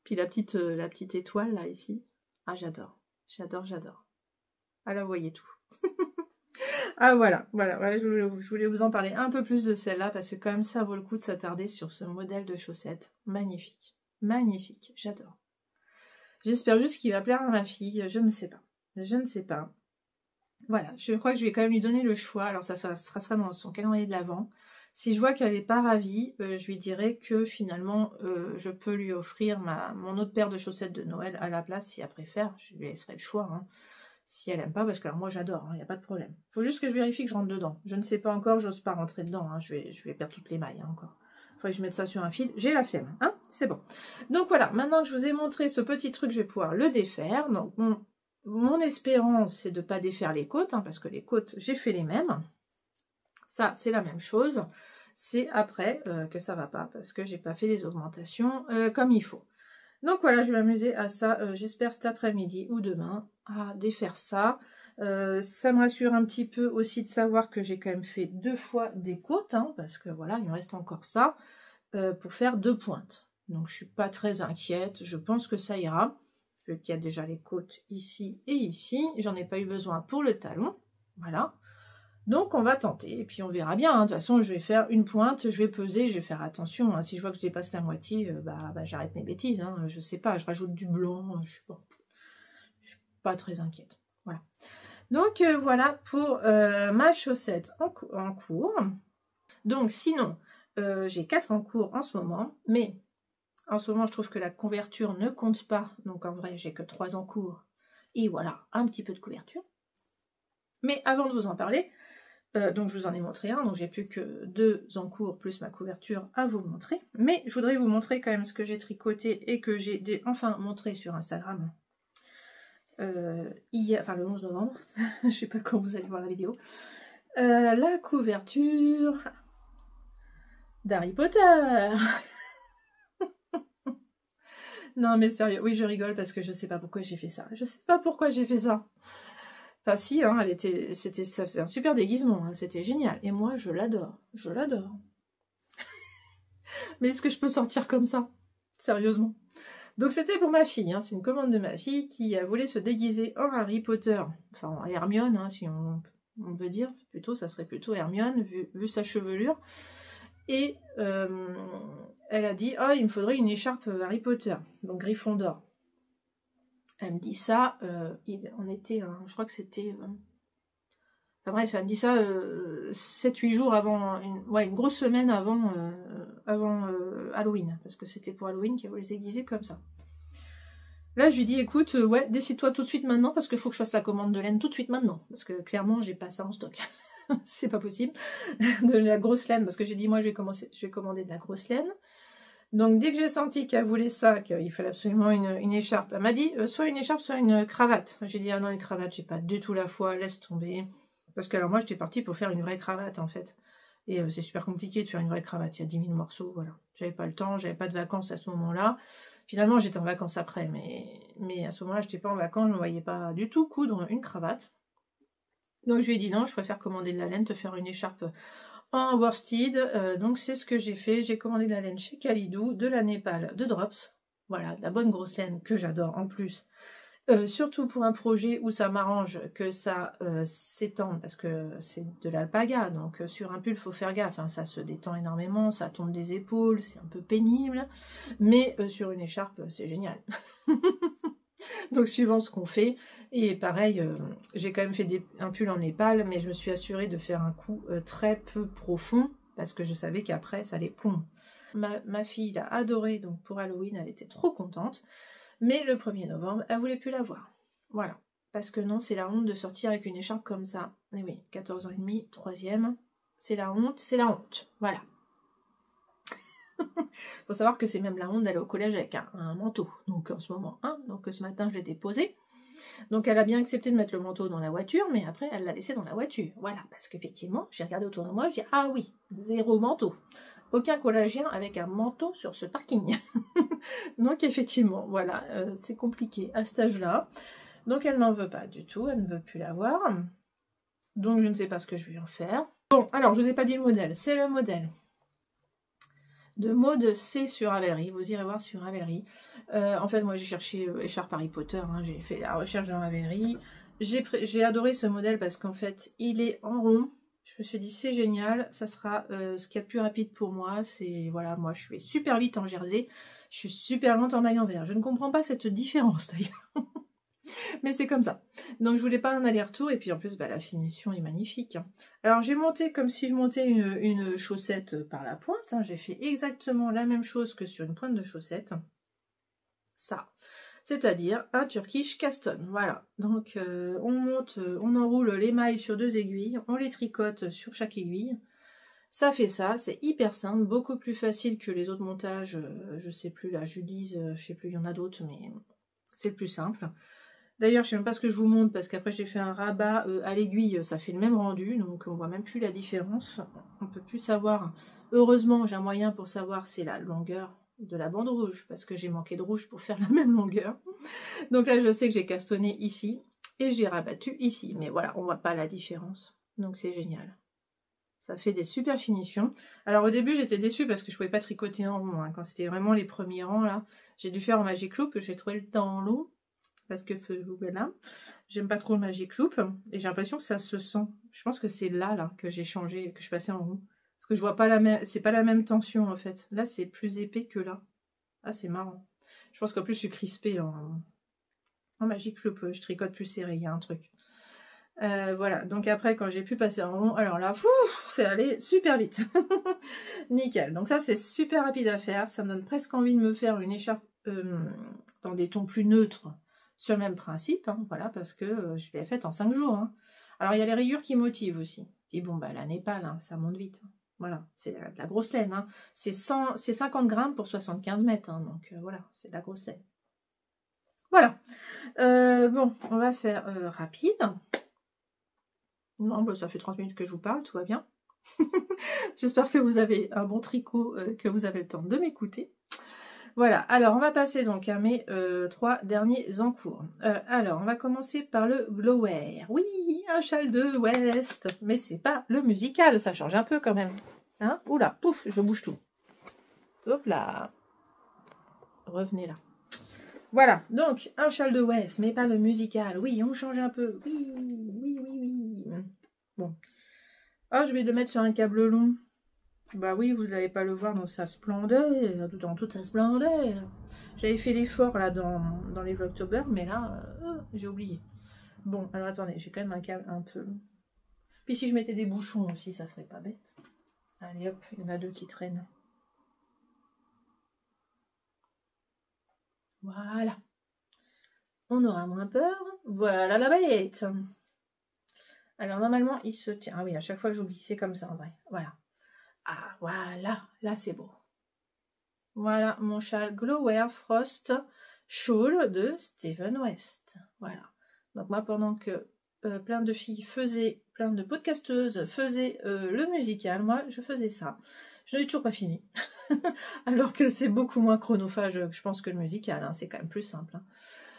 Puis la petite étoile, là, ici. Ah, j'adore. J'adore, j'adore. Ah, là, vous voyez tout. Ah, voilà, je voulais vous en parler un peu plus de celle-là, parce que quand même, ça vaut le coup de s'attarder sur ce modèle de chaussettes. Magnifique. Magnifique. J'adore. J'espère juste qu'il va plaire à ma fille. Je ne sais pas. Je ne sais pas. Voilà, je crois que je vais quand même lui donner le choix. Alors, ça sera dans son calendrier de l'Avent. Si je vois qu'elle n'est pas ravie, je lui dirai que finalement, je peux lui offrir mon autre paire de chaussettes de Noël à la place, si elle préfère. Je lui laisserai le choix, hein, si elle n'aime pas, parce que alors, moi j'adore, il n'y a pas de problème. Il faut juste que je vérifie que je rentre dedans. Je ne sais pas encore, j'ose pas rentrer dedans, hein, je vais perdre toutes les mailles hein, encore. Il faut que je mette ça sur un fil. J'ai la flemme, hein, c'est bon. Donc voilà, maintenant que je vous ai montré ce petit truc, je vais pouvoir le défaire. Donc mon espérance, c'est de ne pas défaire les côtes, hein, parce que les côtes, j'ai fait les mêmes. Ça, c'est la même chose. C'est après que ça va pas, parce que j'ai pas fait des augmentations comme il faut. Donc voilà, je vais m'amuser à ça, j'espère cet après-midi ou demain, à défaire ça. Ça me rassure un petit peu aussi de savoir que j'ai quand même fait 2 fois des côtes, hein, parce que voilà, il me reste encore ça, pour faire 2 pointes. Donc je suis pas très inquiète, je pense que ça ira. Il y a déjà les côtes ici et ici, j'en ai pas eu besoin pour le talon, voilà. Donc on va tenter, et puis on verra bien, hein. De toute façon je vais faire une pointe, je vais peser, je vais faire attention, hein. Si je vois que je dépasse la moitié, j'arrête mes bêtises, hein. Je sais pas, je rajoute du blanc, je suis pas très inquiète, voilà. Donc voilà pour ma chaussette en cours. Donc sinon, j'ai 4 en cours en ce moment, mais en ce moment je trouve que la couverture ne compte pas, donc en vrai j'ai que 3 en cours, et voilà, un petit peu de couverture. Mais avant de vous en parler, donc je vous en ai montré un, donc j'ai plus que 2 en cours plus ma couverture à vous montrer. Mais je voudrais vous montrer quand même ce que j'ai tricoté et que j'ai enfin montré sur Instagram hier, enfin le 11 novembre. Je sais pas quand vous allez voir la vidéo. La couverture d'Harry Potter. Non mais sérieux, oui je rigole parce que je sais pas pourquoi j'ai fait ça. Je sais pas pourquoi j'ai fait ça. Enfin si, hein, ça faisait un super déguisement, hein, c'était génial. Et moi je l'adore, je l'adore. Mais est-ce que je peux sortir comme ça? Sérieusement. Donc c'était pour ma fille, hein, c'est une commande de ma fille qui voulait se déguiser en Harry Potter. Enfin en Hermione, hein, si on veut dire, plutôt, ça serait plutôt Hermione, vu sa chevelure. Et elle a dit, oh il me faudrait une écharpe Harry Potter, donc Gryffondor. Elle me dit ça, on était, je crois que c'était... Enfin bref, elle me dit ça 7-8 jours avant, une grosse semaine avant, Halloween, parce que c'était pour Halloween qu'elle voulait se déguiser comme ça. Là, je lui dis, écoute, ouais, décide-toi tout de suite maintenant, parce qu'il faut que je fasse la commande de laine tout de suite maintenant, parce que clairement, j'ai pas ça en stock. C'est pas possible. De la grosse laine, parce que j'ai dit, moi, je vais commander de la grosse laine. Donc dès que j'ai senti qu'elle voulait ça, qu'il fallait absolument une écharpe, elle m'a dit soit une écharpe, soit une cravate. J'ai dit ah non, une cravate, j'ai pas du tout la foi, laisse tomber. Parce que alors moi j'étais partie pour faire une vraie cravate en fait. Et c'est super compliqué de faire une vraie cravate, il y a 10 000 morceaux, voilà. J'avais pas le temps, j'avais pas de vacances à ce moment-là. Finalement j'étais en vacances après, mais à ce moment-là j'étais pas en vacances, je ne voyais pas du tout coudre une cravate. Donc je lui ai dit non, je préfère commander de la laine, te faire une écharpe en worsted, donc c'est ce que j'ai fait, j'ai commandé de la laine chez Kalidou, de la Népal, de Drops, voilà, de la bonne grosse laine que j'adore en plus, surtout pour un projet où ça m'arrange que ça s'étende, parce que c'est de l'alpaga, donc sur un pull il faut faire gaffe, hein, ça se détend énormément, ça tombe des épaules, c'est un peu pénible, mais sur une écharpe c'est génial. Donc suivant ce qu'on fait, et pareil, j'ai quand même fait un pull en Népal, mais je me suis assurée de faire un coup très peu profond, parce que je savais qu'après ça les plombe. Ma fille l'a adoré, donc pour Halloween elle était trop contente, mais le 1er novembre elle voulait plus la voir. Voilà, parce que non, c'est la honte de sortir avec une écharpe comme ça. Et oui, 14 ans et demi, 3e, c'est la honte, voilà. Faut savoir que c'est même la honte d'aller au collège avec un manteau, donc en ce moment, hein, donc ce matin je l'ai déposé, donc elle a bien accepté de mettre le manteau dans la voiture, mais après elle l'a laissé dans la voiture, voilà, parce qu'effectivement, j'ai regardé autour de moi, j'ai dit, ah oui, 0 manteau, aucun collégien avec un manteau sur ce parking, donc effectivement, voilà, c'est compliqué à cet âge-là, donc elle n'en veut pas du tout, elle ne veut plus l'avoir, donc je ne sais pas ce que je vais en faire. Bon, alors je vous ai pas dit le modèle, c'est le modèle de Maud C sur Ravelry, vous irez voir sur Ravelry. En fait, moi j'ai cherché écharpe Harry Potter, hein, j'ai fait la recherche dans Ravelry. J'ai adoré ce modèle parce qu'en fait, il est en rond. Je me suis dit, c'est génial, ça sera ce qu'il y a de plus rapide pour moi. C'est, voilà, moi je suis super vite en jersey, je suis super lente en maille en verre. Je ne comprends pas cette différence d'ailleurs. Mais c'est comme ça. Donc je voulais pas un aller-retour, et puis en plus bah, la finition est magnifique. Hein. Alors j'ai monté comme si je montais une chaussette par la pointe. Hein. J'ai fait exactement la même chose que sur une pointe de chaussette. Ça. C'est-à-dire un Turkish Caston. Voilà. Donc on monte, on enroule les mailles sur 2 aiguilles, on les tricote sur chaque aiguille. Ça fait ça, c'est hyper simple, beaucoup plus facile que les autres montages. Je sais plus, la Judy's, je sais plus, il y en a d'autres, mais c'est le plus simple. D'ailleurs, je sais même pas ce que je vous montre parce qu'après j'ai fait un rabat à l'aiguille, ça fait le même rendu, donc on voit même plus la différence. On peut plus savoir. Heureusement, j'ai un moyen pour savoir c'est la longueur de la bande rouge parce que j'ai manqué de rouge pour faire la même longueur. Donc là, je sais que j'ai castonné ici et j'ai rabattu ici, mais voilà, on voit pas la différence. Donc c'est génial. Ça fait des super finitions. Alors au début, j'étais déçue parce que je pouvais pas tricoter en rond. Hein. Quand c'était vraiment les premiers rangs là, j'ai dû faire en Magic Loop que j'ai trouvé le temps long. Parce que voilà, j'aime pas trop le Magic Loop et j'ai l'impression que ça se sent. Je pense que c'est là que j'ai changé, que je passais en rond. Parce que je vois pas la même, c'est pas la même tension en fait. Là c'est plus épais que là. Ah c'est marrant. Je pense qu'en plus je suis crispée en Magic Loop, je tricote plus serré, il y a un truc. Voilà, donc après quand j'ai pu passer en rond, alors là, c'est allé super vite. Nickel, donc ça c'est super rapide à faire, ça me donne presque envie de me faire une écharpe dans des tons plus neutres. Sur le même principe, hein, voilà, parce que je l'ai faite en 5 jours. Hein. Alors il y a les rayures qui motivent aussi. Et bon, bah la Népal, hein, ça monte vite. Voilà, c'est de la grosse laine. Hein. C'est 50 grammes pour 75 mètres. Hein, donc voilà, c'est de la grosse laine. Voilà. Bon, on va faire rapide. Non, bah, ça fait 30 minutes que je vous parle, tout va bien. J'espère que vous avez un bon tricot, que vous avez le temps de m'écouter. Voilà, alors on va passer donc à mes 3 derniers en cours. Alors, on va commencer par le blower. Oui, un châle de West, mais c'est pas le musical, ça change un peu quand même. Hein? Oula, pouf, je bouge tout. Hop là. Revenez là. Voilà, donc un châle de West, mais pas le musical. Oui, on change un peu. Oui, oui, oui, oui. Bon. Ah, je vais le mettre sur un câble long. Bah oui, vous n'allez pas le voir dans sa splendeur, dans toute sa splendeur. J'avais fait l'effort là dans les Vlogtober, mais là, j'ai oublié. Bon, alors attendez, j'ai quand même un câble un peu. Puis si je mettais des bouchons aussi, ça serait pas bête. Allez hop, il y en a 2 qui traînent. Voilà. On aura moins peur. Voilà la bête. Alors normalement, il se tient. Ah oui, à chaque fois j'oublie, c'est comme ça en vrai. Voilà. Ah voilà, là c'est beau. Voilà mon châle Glow Frost Shawl de Stephen West. Voilà. Donc moi, pendant que plein de filles faisaient, plein de podcasteuses faisaient le musical, moi je faisais ça. Je n'ai toujours pas fini. Alors que c'est beaucoup moins chronophage, je pense, que le musical. Hein. C'est quand même plus simple. Hein.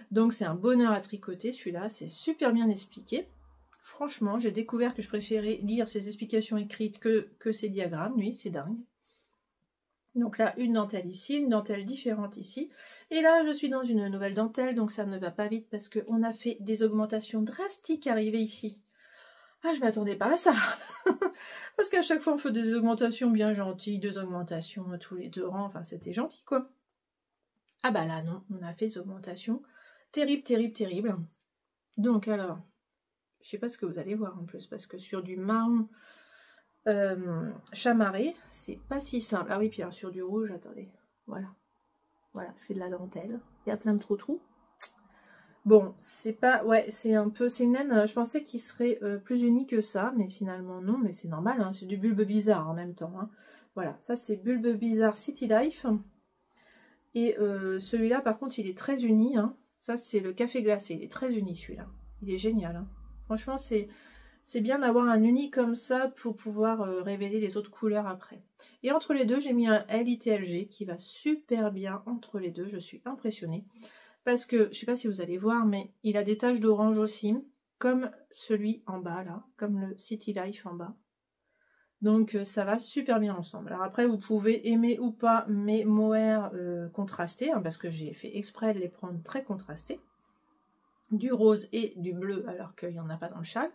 Donc c'est un bonheur à tricoter celui-là. C'est super bien expliqué. Franchement, j'ai découvert que je préférais lire ses explications écrites que ses diagrammes. Oui, c'est dingue. Donc là, une dentelle ici, une dentelle différente ici. Et là, je suis dans une nouvelle dentelle, donc ça ne va pas vite parce qu'on a fait des augmentations drastiques arrivées ici. Ah, je m'attendais pas à ça. Parce qu'à chaque fois, on fait des augmentations bien gentilles, 2 augmentations tous les 2 rangs. Enfin, c'était gentil, quoi. Ah bah là, non, on a fait des augmentations terribles, terribles, terribles. Donc alors, je sais pas ce que vous allez voir en plus, parce que sur du marron chamarré, c'est pas si simple. Ah oui, puis alors sur du rouge, attendez, voilà. Voilà, je fais de la dentelle. Il y a plein de trous. Bon, c'est pas... Ouais, c'est un peu... C'est une laine, je pensais qu'il serait plus uni que ça, mais finalement non, mais c'est normal, hein, c'est du Bulbe Bizarre en même temps. Hein. Voilà, ça c'est Bulbe Bizarre City Life. Et celui-là, par contre, il est très uni. Hein. Ça, c'est le café glacé, il est très uni celui-là. Il est génial. Hein. Franchement, c'est bien d'avoir un uni comme ça pour pouvoir révéler les autres couleurs après. Et entre les deux, j'ai mis un LITLG qui va super bien entre les deux. Je suis impressionnée. Parce que, je ne sais pas si vous allez voir, mais il a des taches d'orange aussi, comme celui en bas là, comme le City Life en bas. Donc ça va super bien ensemble. Alors après, vous pouvez aimer ou pas mes mohair contrastés, hein, parce que j'ai fait exprès de les prendre très contrastés. Du rose et du bleu, alors qu'il n'y en a pas dans le châle.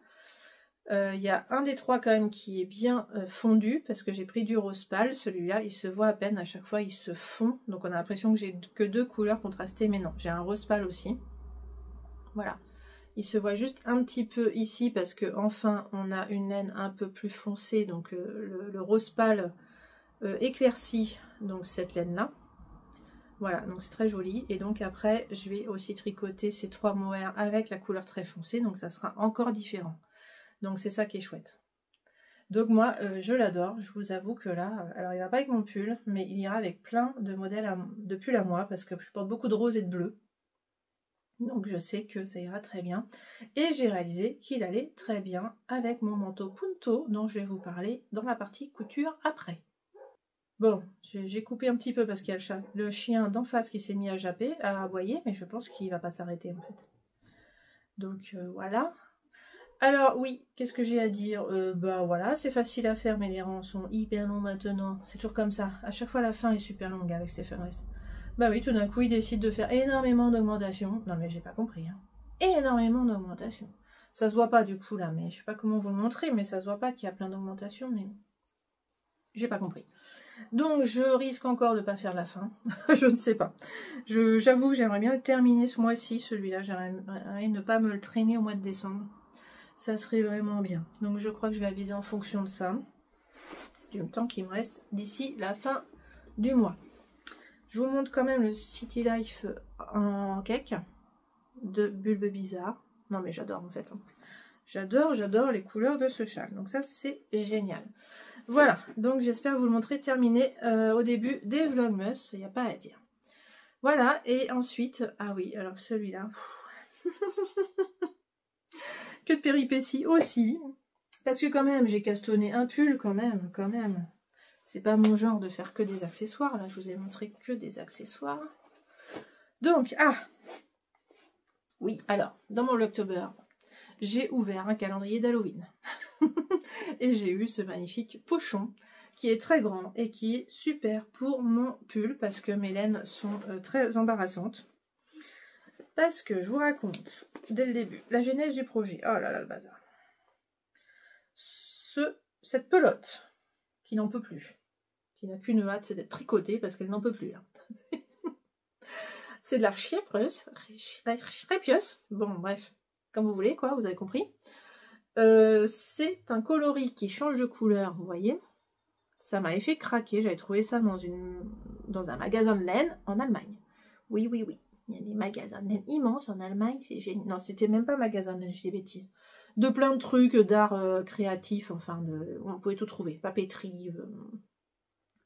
Il y a un des 3 quand même qui est bien fondu, parce que j'ai pris du rose pâle. Celui-là, il se voit à peine, à chaque fois il se fond. Donc on a l'impression que j'ai que 2 couleurs contrastées, mais non, j'ai un rose pâle aussi. Voilà. Il se voit juste un petit peu ici, parce que enfin on a une laine un peu plus foncée, donc le rose pâle éclairci, donc cette laine-là. Voilà, donc c'est très joli. Et donc après, je vais aussi tricoter ces 3 mohair avec la couleur très foncée, donc ça sera encore différent. Donc c'est ça qui est chouette. Donc moi, je l'adore. Je vous avoue que là, alors il va pas avec mon pull, mais il ira avec plein de modèles de pull à moi, parce que je porte beaucoup de rose et de bleu. Donc je sais que ça ira très bien. Et j'ai réalisé qu'il allait très bien avec mon manteau Punto, dont je vais vous parler dans la partie couture après. Bon, j'ai coupé un petit peu parce qu'il y a le chien d'en face qui s'est mis à japper, à aboyer, mais je pense qu'il va pas s'arrêter en fait. Donc voilà. Alors oui, qu'est-ce que j'ai à dire? Bah voilà, c'est facile à faire, mais les rangs sont hyper longs maintenant. C'est toujours comme ça. À chaque fois, la fin est super longue avec Stephen West. Bah oui, tout d'un coup, il décide de faire énormément d'augmentations. Non mais j'ai pas compris. Hein. Énormément d'augmentations. Ça se voit pas du coup là, mais je sais pas comment vous le montrer, mais ça se voit pas qu'il y a plein d'augmentations, mais j'ai pas compris. Donc je risque encore de pas faire la fin. Je ne sais pas. J'avoue que j'aimerais bien le terminer ce mois-ci, celui-là. J'aimerais ne pas me le traîner au mois de décembre. Ça serait vraiment bien. Donc je crois que je vais aviser en fonction de ça. Du temps qu'il me reste d'ici la fin du mois. Je vous montre quand même le City Life en cake de Bulbe Bizarre. Non mais j'adore en fait. Hein. J'adore les couleurs de ce châle. Donc ça, c'est génial. Voilà, donc j'espère vous le montrer terminé au début des Vlogmas. Il n'y a pas à dire. Voilà, et ensuite, ah oui, alors celui-là. Que de péripéties aussi. Parce que quand même, j'ai castonné un pull quand même. C'est pas mon genre de faire que des accessoires. Là, je vous ai montré que des accessoires. Donc, oui, alors, dans mon Vlogtober, j'ai ouvert un calendrier d'Halloween. Et j'ai eu ce magnifique pochon qui est très grand et qui est super pour mon pull parce que mes laines sont très embarrassantes. Parce que je vous raconte dès le début la genèse du projet. Oh là là, le bazar. Cette pelote qui n'en peut plus, qui n'a qu'une hâte, c'est d'être tricotée parce qu'elle n'en peut plus. Là. C'est de la chiepieuse. Bon, bref, comme vous voulez, quoi, vous avez compris. C'est un coloris qui change de couleur, vous voyez. Ça m'avait fait craquer. J'avais trouvé ça dans un magasin de laine en Allemagne. Oui, oui, oui. Il y a des magasins de laine immenses en Allemagne. C'est génial. Non, c'était même pas un magasin de laine, je dis des bêtises. De plein de trucs d'art créatif. Enfin, on pouvait tout trouver. Papeterie,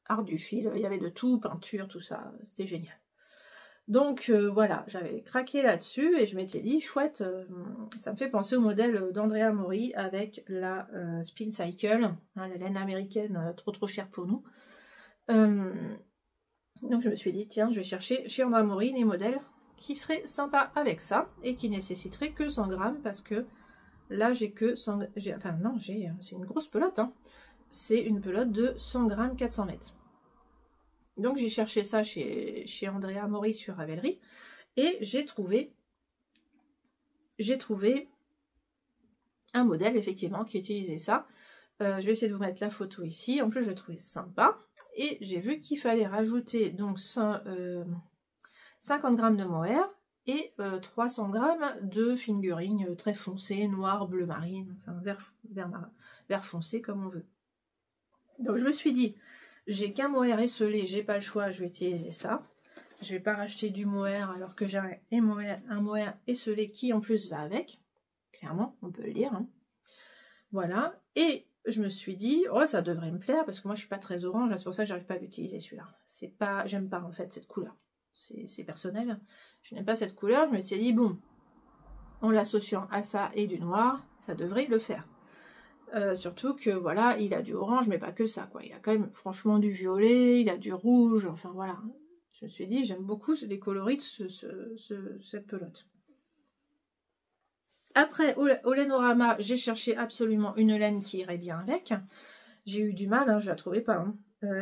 art du fil. Il y avait de tout, peinture, tout ça. C'était génial. Donc voilà, j'avais craqué là-dessus et je m'étais dit, chouette, ça me fait penser au modèle d'Andrea Mori avec la Spin Cycle, hein, la laine américaine trop chère pour nous. Donc je me suis dit, tiens, je vais chercher chez Andrea Mori les modèles qui seraient sympas avec ça et qui nécessiteraient que 100 grammes parce que là j'ai que 100 enfin non, c'est une grosse pelote, hein. C'est une pelote de 100 grammes 400 mètres. Donc j'ai cherché ça chez Andrea Mori sur Ravelry et j'ai trouvé un modèle effectivement qui utilisait ça. Je vais essayer de vous mettre la photo ici. En plus je l'ai trouvé sympa et j'ai vu qu'il fallait rajouter donc 50 grammes de mohair et 300 grammes de fingering très foncé, noir, bleu marine, enfin vert foncé comme on veut. Donc je me suis dit, j'ai qu'un mohair esselé, j'ai pas le choix, je vais utiliser ça. Je vais pas racheter du mohair alors que j'ai un mohair esselé qui en plus va avec. Clairement, on peut le dire. Hein. Voilà. Et je me suis dit, oh ça devrait me plaire parce que moi je suis pas très orange, c'est pour ça que j'arrive pas à l'utiliser celui-là. J'aime pas en fait cette couleur. C'est personnel. Je n'aime pas cette couleur. Je me suis dit, bon, en l'associant à ça et du noir, ça devrait le faire. Surtout que voilà, il a du orange, mais pas que ça, quoi. Il a quand même franchement du violet, il a du rouge, enfin voilà. Je me suis dit, j'aime beaucoup les coloris de cette pelote. Après, au Lainorama, j'ai cherché absolument une laine qui irait bien avec. J'ai eu du mal, hein, je la trouvais pas. Hein.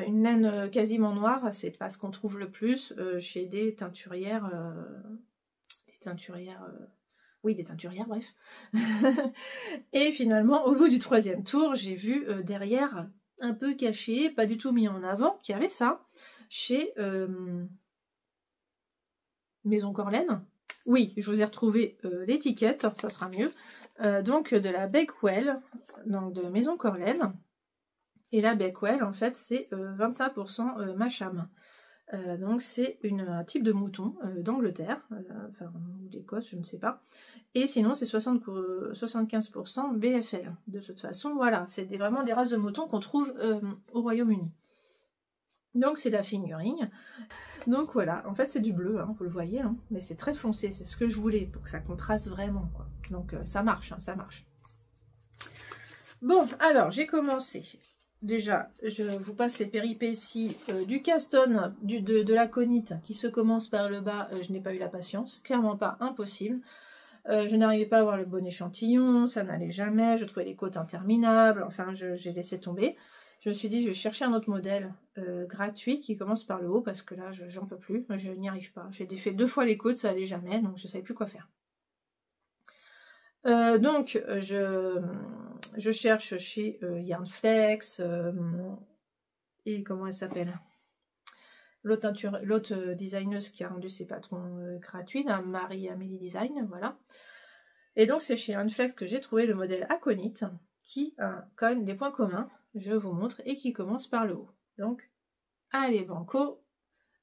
Une laine quasiment noire, c'est pas ce qu'on trouve le plus chez des teinturières. Oui, des teinturières, bref. Et finalement, au bout du 3e tour, j'ai vu derrière, un peu caché, pas du tout mis en avant, qu'il y avait ça, chez Maison Corlaine. Oui, je vous ai retrouvé l'étiquette, ça sera mieux. Donc de la Bakewell, donc de Maison Corlaine. Et la Bakewell, en fait, c'est 25% Masham. Donc c'est un type de mouton d'Angleterre, enfin d'Écosse, je ne sais pas. Et sinon c'est 75% BFL. De toute façon, voilà, c'est vraiment des races de moutons qu'on trouve au Royaume-Uni. Donc c'est de la fingering. Donc voilà, en fait c'est du bleu, hein, vous le voyez, hein, mais c'est très foncé, c'est ce que je voulais pour que ça contraste vraiment, quoi. Donc ça marche, hein, ça marche. Bon, alors j'ai commencé. Déjà, je vous passe les péripéties du caston, de l'aconite qui se commence par le bas. Je n'ai pas eu la patience, clairement pas, impossible. Je n'arrivais pas à avoir le bon échantillon, ça n'allait jamais. Je trouvais les côtes interminables. Enfin, j'ai laissé tomber. Je me suis dit, je vais chercher un autre modèle gratuit qui commence par le haut parce que là, j'en peux plus. Je n'y arrive pas. J'ai fait 2 fois les côtes, ça allait jamais, donc je ne savais plus quoi faire. Donc, je cherche chez Yarnflex et comment elle s'appelle, l'autre designeuse qui a rendu ses patrons gratuits, là, Marie-Amélie Design, voilà. Et donc, c'est chez Yarnflex que j'ai trouvé le modèle Aconite qui a quand même des points communs, je vous montre, et qui commence par le haut. Donc, allez banco,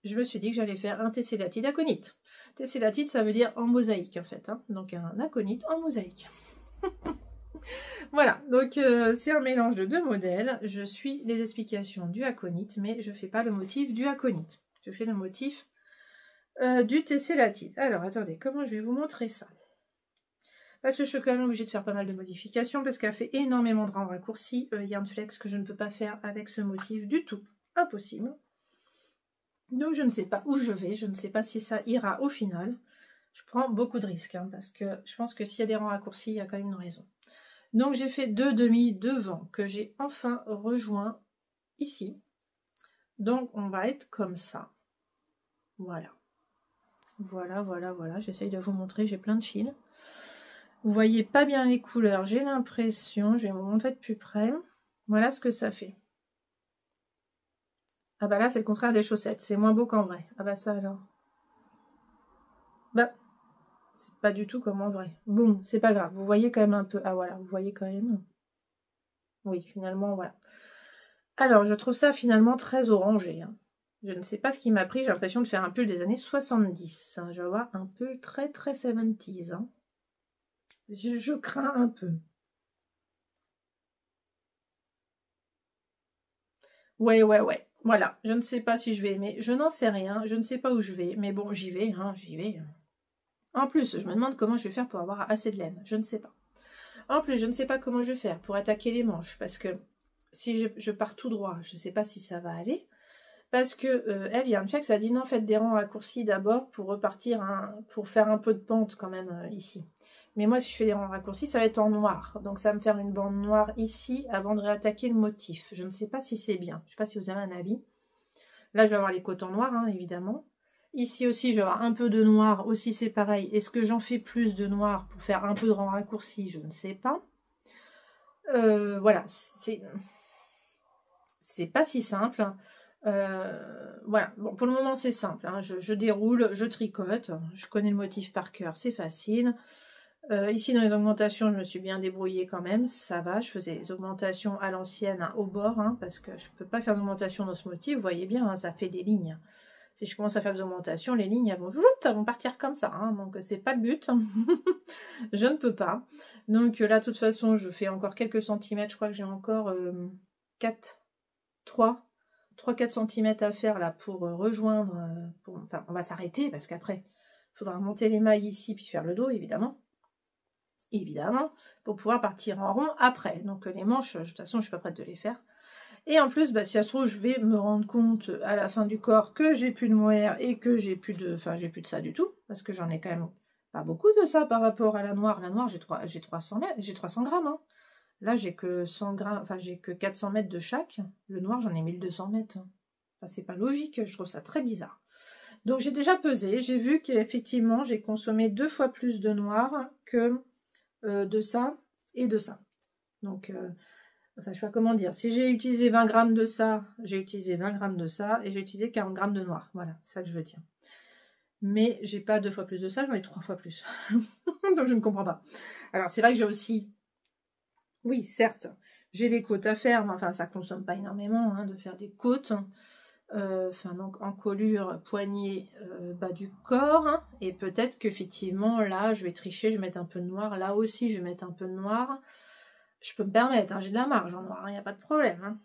je me suis dit que j'allais faire un tessélatide aconite. Tessélatide, ça veut dire en mosaïque en fait, hein. Donc un aconite en mosaïque. Voilà, donc c'est un mélange de 2 modèles. Je suis les explications du aconite, mais je ne fais pas le motif du aconite. Je fais le motif du tessélatite. Alors, attendez, comment je vais vous montrer ça? Parce que je suis quand même obligée de faire pas mal de modifications, parce qu'elle fait énormément de rangs raccourcis. Yarn Flex que je ne peux pas faire avec ce motif du tout. Impossible. Donc, je ne sais pas où je vais. Je ne sais pas si ça ira au final. Je prends beaucoup de risques, hein, parce que je pense que s'il y a des rangs raccourcis, il y a quand même une raison. Donc j'ai fait 2 demi devant que j'ai enfin rejoint ici. Donc on va être comme ça. Voilà. Voilà, voilà, voilà. J'essaye de vous montrer, j'ai plein de fils. Vous voyez pas bien les couleurs, j'ai l'impression. Je vais vous montrer de plus près. Voilà ce que ça fait. Ah bah là c'est le contraire des chaussettes, c'est moins beau qu'en vrai. Ah bah ça alors. Bah, c'est pas du tout comme en vrai. Bon, c'est pas grave, vous voyez quand même un peu. Ah voilà, vous voyez quand même. Oui, finalement, voilà. Alors, je trouve ça finalement très orangé. Hein. Je ne sais pas ce qui m'a pris. J'ai l'impression de faire un pull des années 70. Hein. Je vais avoir un pull très très 70s. Hein. Je crains un peu. Ouais, ouais, ouais. Voilà. Je ne sais pas si je vais aimer. Je n'en sais rien. Je ne sais pas où je vais. Mais bon, j'y vais. Hein, j'y vais. En plus, je me demande comment je vais faire pour avoir assez de laine. Je ne sais pas. En plus, je ne sais pas comment je vais faire pour attaquer les manches. Parce que si je pars tout droit, je ne sais pas si ça va aller. Parce que elle, Yarn Flex a dit non, faites des rangs raccourcis d'abord pour repartir, pour faire un peu de pente quand même ici. Mais moi, si je fais des rangs raccourcis, ça va être en noir. Donc ça va me faire une bande noire ici avant de réattaquer le motif. Je ne sais pas si c'est bien. Je ne sais pas si vous avez un avis. Là, je vais avoir les cotons noirs, hein, évidemment. Ici aussi, je vais avoir un peu de noir. Aussi, c'est pareil. Est-ce que j'en fais plus de noir pour faire un peu de rangs raccourcis? Je ne sais pas. Voilà, c'est pas si simple. Voilà, bon, pour le moment c'est simple, hein. Je déroule, je tricote, je connais le motif par cœur, c'est facile. Ici dans les augmentations, je me suis bien débrouillée quand même, ça va, je faisais des augmentations à l'ancienne, hein, au bord, hein, parce que je ne peux pas faire d'augmentation dans ce motif, vous voyez bien, hein, ça fait des lignes. Si je commence à faire des augmentations, les lignes elles vont partir comme ça, hein, donc c'est pas le but. Je ne peux pas. Donc là, de toute façon, je fais encore quelques centimètres, je crois que j'ai encore 3-4 cm à faire là pour rejoindre, enfin on va s'arrêter parce qu'après il faudra remonter les mailles ici puis faire le dos évidemment, pour pouvoir partir en rond après. Donc les manches, de toute façon je suis pas prête de les faire. Et en plus, bah, si ça se trouve, je vais me rendre compte à la fin du corps que j'ai plus de mohair et que j'ai plus de ça du tout, parce que j'en ai quand même pas beaucoup de ça par rapport à la noire. La noire, j'ai 300 grammes, hein. Là, j'ai que 100 grammes, enfin, j'ai que 400 mètres de chaque. Le noir, j'en ai 1200 mètres. Enfin, c'est pas logique, je trouve ça très bizarre. Donc, j'ai déjà pesé. J'ai vu qu'effectivement, j'ai consommé 2 fois plus de noir que de ça et de ça. Donc, enfin, je sais pas comment dire. Si j'ai utilisé 20 grammes de ça, j'ai utilisé 20 grammes de ça et j'ai utilisé 40 grammes de noir. Voilà, c'est ça que je veux dire. Mais j'ai pas 2 fois plus de ça, j'en ai 3 fois plus. Donc, je ne comprends pas. Alors, c'est vrai que j'ai aussi... Oui, certes, j'ai des côtes à faire, mais enfin, ça consomme pas énormément hein, de faire des côtes. Enfin, donc encolure, poignet, bas du corps. Hein, et peut-être qu'effectivement, là, je vais tricher, je vais mettre un peu de noir. Là aussi, je vais mettre un peu de noir. Je peux me permettre, hein, j'ai de la marge en noir, il n'y a pas de problème. Hein.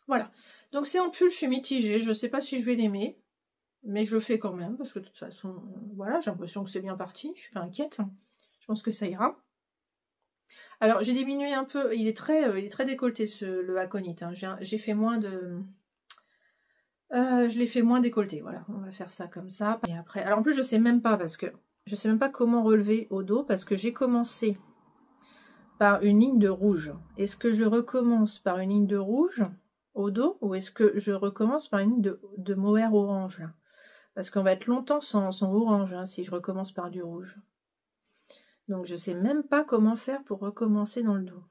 Voilà. Donc, c'est en pull, je suis mitigée. Je ne sais pas si je vais l'aimer, mais je le fais quand même, parce que de toute façon, voilà, j'ai l'impression que c'est bien parti. Je suis pas inquiète. Hein. Je pense que ça ira. Alors, j'ai diminué un peu, il est très décolleté, le aconite. Hein. J'ai fait moins de... je l'ai fait moins décolleté, voilà. On va faire ça comme ça. Et après, alors en plus, je sais même pas, parce que je sais même pas comment relever au dos, parce que j'ai commencé par une ligne de rouge. Est-ce que je recommence par une ligne de rouge au dos, ou est-ce que je recommence par une ligne de mohair orange, là? Parce qu'on va être longtemps sans orange, hein, si je recommence par du rouge. Donc, je sais même pas comment faire pour recommencer dans le dos.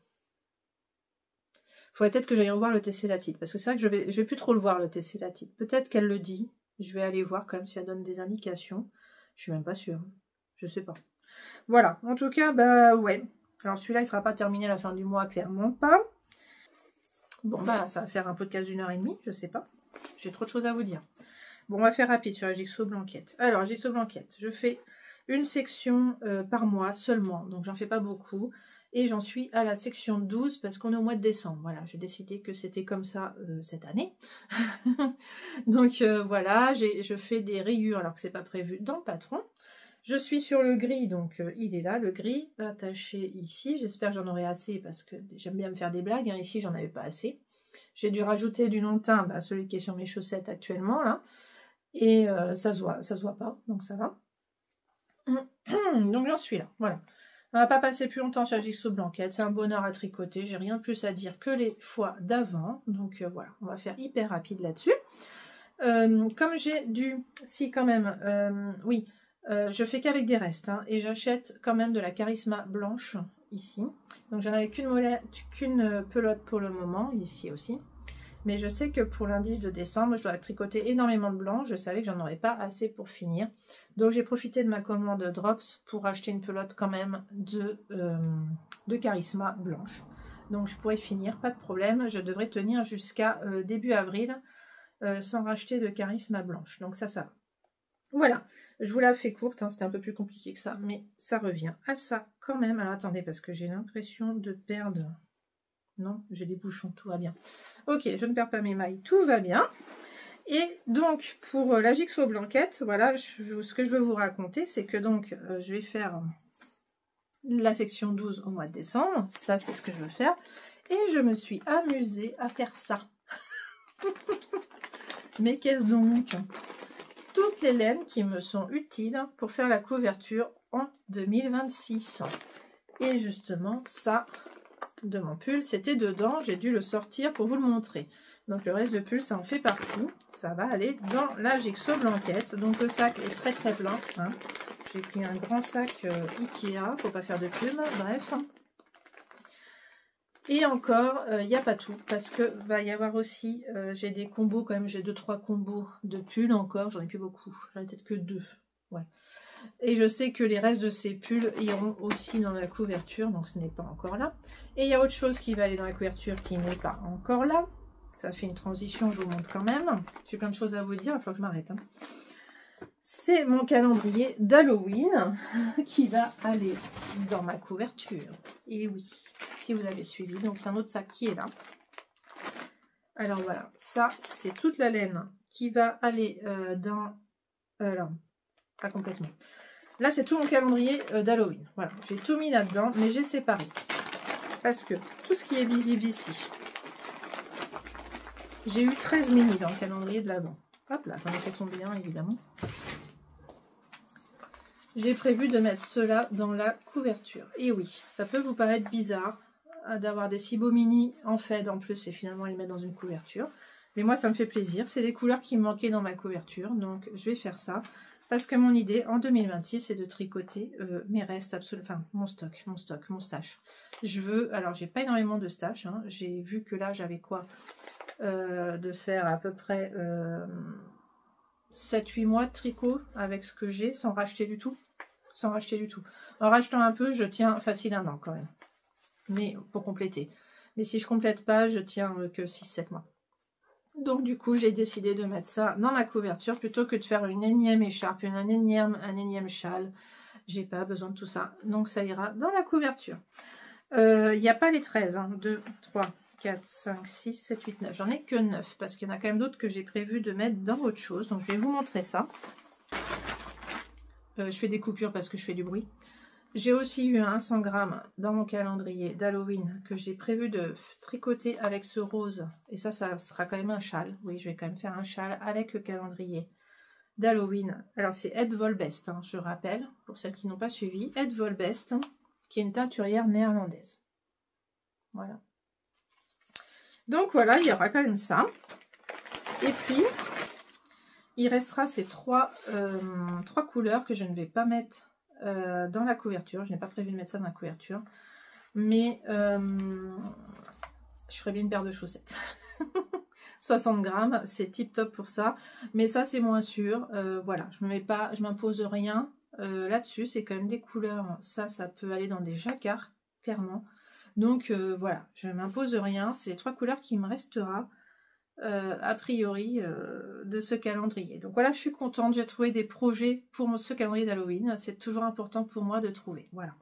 Il faudrait peut-être que j'aille revoir le tessélatite, parce que c'est vrai que je vais plus trop le voir, le tessélatite. Peut-être qu'elle le dit. Je vais aller voir quand même si elle donne des indications. Je suis même pas sûre. Je sais pas. Voilà. En tout cas, bah ouais. Alors celui-là, il sera pas terminé à la fin du mois, clairement pas. Bon, bah ça va faire un podcast d'1h30, je sais pas. J'ai trop de choses à vous dire. Bon, on va faire rapide sur la Jigsaw Blanquette. Alors, Jigsaw Blanquette, je fais une section par mois seulement, donc j'en fais pas beaucoup. Et j'en suis à la section 12 parce qu'on est au mois de décembre. Voilà, j'ai décidé que c'était comme ça cette année. Donc voilà, je fais des rayures alors que c'est pas prévu dans le patron. Je suis sur le gris, donc il est là, le gris, attaché ici. J'espère que j'en aurai assez parce que j'aime bien me faire des blagues. Hein. Ici, j'en avais pas assez. J'ai dû rajouter du long de teint, celui qui est sur mes chaussettes actuellement, là. Et ça se voit pas, donc ça va. Donc j'en suis là, voilà. On va pas passer plus longtemps sur la Jigsaw Blanquette, c'est un bonheur à tricoter, j'ai rien de plus à dire que les fois d'avant, donc voilà, on va faire hyper rapide là-dessus. Comme j'ai dû, si quand même, oui, je fais qu'avec des restes, hein, et j'achète quand même de la Charisma blanche, ici. Donc j'en avais qu'une pelote pour le moment, ici aussi. Mais je sais que pour l'indice de décembre, je dois tricoter énormément de blanc. Je savais que j'en aurais pas assez pour finir. Donc j'ai profité de ma commande Drops pour acheter une pelote quand même de Charisma blanche. Donc je pourrais finir, pas de problème. Je devrais tenir jusqu'à début avril sans racheter de Charisma blanche. Donc ça va. Voilà, je vous la fais courte, hein, c'était un peu plus compliqué que ça, mais ça revient à ça quand même. Alors attendez, parce que j'ai l'impression de perdre... Non, j'ai des bouchons, tout va bien. Ok, je ne perds pas mes mailles, tout va bien. Et donc, pour la Jigsaw Blanquette, voilà, ce que je veux vous raconter, c'est que donc, je vais faire la section 12 au mois de décembre. Ça, c'est ce que je veux faire. Et je me suis amusée à faire ça. Mais qu'est-ce donc? Toutes les laines qui me sont utiles pour faire la couverture en 2026. Et justement, ça... de mon pull, c'était dedans, j'ai dû le sortir pour vous le montrer. Donc le reste de pull, ça en fait partie, ça va aller dans la Jigsaw Blanquette. Donc le sac est très très plein, hein. J'ai pris un grand sac Ikea, faut pas faire de pub, bref. Et encore, il n'y a pas tout, parce que va y avoir aussi, j'ai des combos quand même, j'ai 2-3 combos de pull encore, j'en ai plus beaucoup, j'en ai peut-être que 2, ouais. Et je sais que les restes de ces pulls iront aussi dans la couverture, donc ce n'est pas encore là. Et il y a autre chose qui va aller dans la couverture qui n'est pas encore là. Ça fait une transition, je vous montre quand même. J'ai plein de choses à vous dire, il faut que je m'arrête. Hein. C'est mon calendrier d'Halloween qui va aller dans ma couverture. Et oui, si vous avez suivi, donc c'est un autre sac qui est là. Alors voilà, ça c'est toute la laine qui va aller dans... alors, pas complètement. Là, c'est tout mon calendrier d'Halloween. Voilà, j'ai tout mis là-dedans, mais j'ai séparé. Parce que tout ce qui est visible ici, j'ai eu 13 mini dans le calendrier de l'avant. Hop là, j'en ai fait tomber un, évidemment. J'ai prévu de mettre cela dans la couverture. Et oui, ça peut vous paraître bizarre d'avoir des si beaux mini en fait en plus et finalement les mettre dans une couverture. Mais moi, ça me fait plaisir. C'est les couleurs qui me manquaient dans ma couverture, donc je vais faire ça. Parce que mon idée en 2026, c'est de tricoter mes restes absolument, enfin mon stash. Je veux, alors j'ai pas énormément de stash, hein. J'ai vu que là j'avais quoi de faire à peu près 7-8 mois de tricot avec ce que j'ai, sans racheter du tout. Sans racheter du tout. En rachetant un peu, je tiens facile un an quand même. Mais pour compléter. Mais si je complète pas, je tiens que 6-7 mois. Donc du coup, j'ai décidé de mettre ça dans ma couverture plutôt que de faire une énième écharpe, un énième châle. J'ai pas besoin de tout ça. Donc ça ira dans la couverture. Il n'y a pas les 13. Hein. 2, 3, 4, 5, 6, 7, 8, 9. J'en ai que 9 parce qu'il y en a quand même d'autres que j'ai prévu de mettre dans autre chose. Donc je vais vous montrer ça. Je fais des coupures parce que je fais du bruit. J'ai aussi eu un 100 grammes dans mon calendrier d'Halloween que j'ai prévu de tricoter avec ce rose. Et ça sera quand même un châle. Oui, je vais quand même faire un châle avec le calendrier d'Halloween. Alors, c'est Ed Volbest, hein, je rappelle, pour celles qui n'ont pas suivi. Ed Volbest, qui est une teinturière néerlandaise. Voilà. Donc, voilà, il y aura quand même ça. Et puis, il restera ces trois couleurs que je ne vais pas mettre dans la couverture. Je n'ai pas prévu de mettre ça dans la couverture, mais je ferai bien une paire de chaussettes. 60 grammes, c'est tip top pour ça, mais ça c'est moins sûr. Voilà, je m'impose rien là-dessus. C'est quand même des couleurs, ça peut aller dans des jacquards clairement. Donc voilà, je m'impose rien. C'est les 3 couleurs qui me restera a priori de ce calendrier. Donc voilà, je suis contente, j'ai trouvé des projets pour ce calendrier d'Halloween. C'est toujours important pour moi de trouver. Voilà.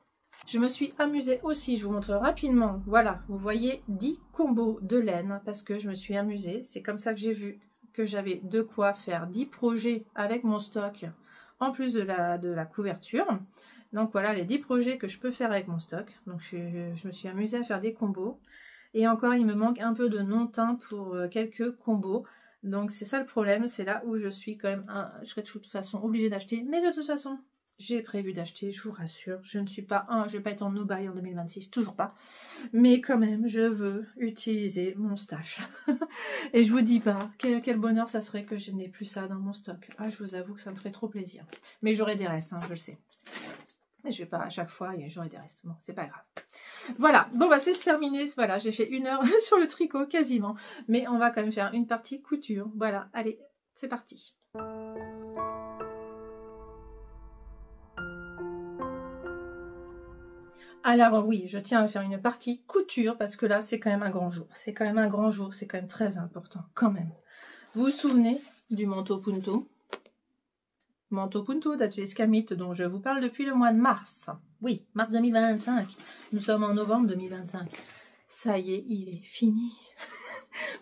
Je me suis amusée aussi, je vous montre rapidement. Voilà, vous voyez 10 combos de laine parce que je me suis amusée. C'est comme ça que j'ai vu que j'avais de quoi faire 10 projets avec mon stock en plus de la couverture. Donc voilà les 10 projets que je peux faire avec mon stock. Donc je me suis amusée à faire des combos. Et encore, il me manque un peu de non-teint pour quelques combos. Donc c'est ça le problème, c'est là où je suis quand même, je serai de toute façon obligée d'acheter. Mais de toute façon, j'ai prévu d'acheter, je vous rassure. Je ne suis pas je vais pas être en no-buy en 2026, toujours pas. Mais quand même, je veux utiliser mon stash. Et je vous dis pas, quel bonheur ça serait que je n'ai plus ça dans mon stock. Ah, je vous avoue que ça me ferait trop plaisir. Mais j'aurai des restes, hein, je le sais. Et je vais pas à chaque fois, j'aurai des restes. Bon, c'est pas grave. Voilà, bon bah c'est terminé, voilà, j'ai fait 1 heure sur le tricot quasiment, mais on va quand même faire une partie couture. Voilà, allez, c'est parti. Alors oui, je tiens à faire une partie couture parce que là c'est quand même un grand jour, c'est quand même un grand jour, c'est quand même très important, quand même. Vous vous souvenez du manteau punto? Manteau punto d'Atelier Scamite dont je vous parle depuis le mois de mars. Oui, mars 2025. Nous sommes en novembre 2025. Ça y est, il est fini.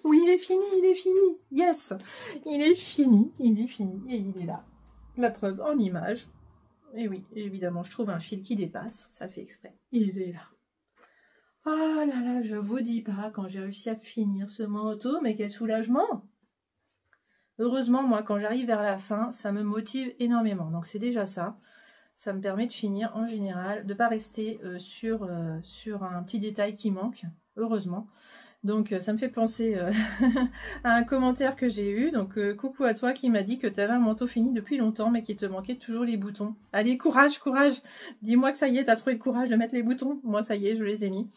Oui, il est fini, il est fini. Yes, il est fini et il est là. La preuve en image. Et oui, évidemment, je trouve un fil qui dépasse. Ça fait exprès. Il est là. Ah là là, je vous dis pas quand j'ai réussi à finir ce manteau, mais quel soulagement! Heureusement, moi, quand j'arrive vers la fin, ça me motive énormément. Donc, c'est déjà ça. Ça me permet de finir, en général, de ne pas rester sur un petit détail qui manque. Heureusement. Donc, ça me fait penser à un commentaire que j'ai eu. Donc, coucou à toi qui m'a dit que tu avais un manteau fini depuis longtemps, mais qu'il te manquait toujours les boutons. Allez, courage, courage! Dis-moi que ça y est, tu as trouvé le courage de mettre les boutons. Moi, ça y est, je les ai mis.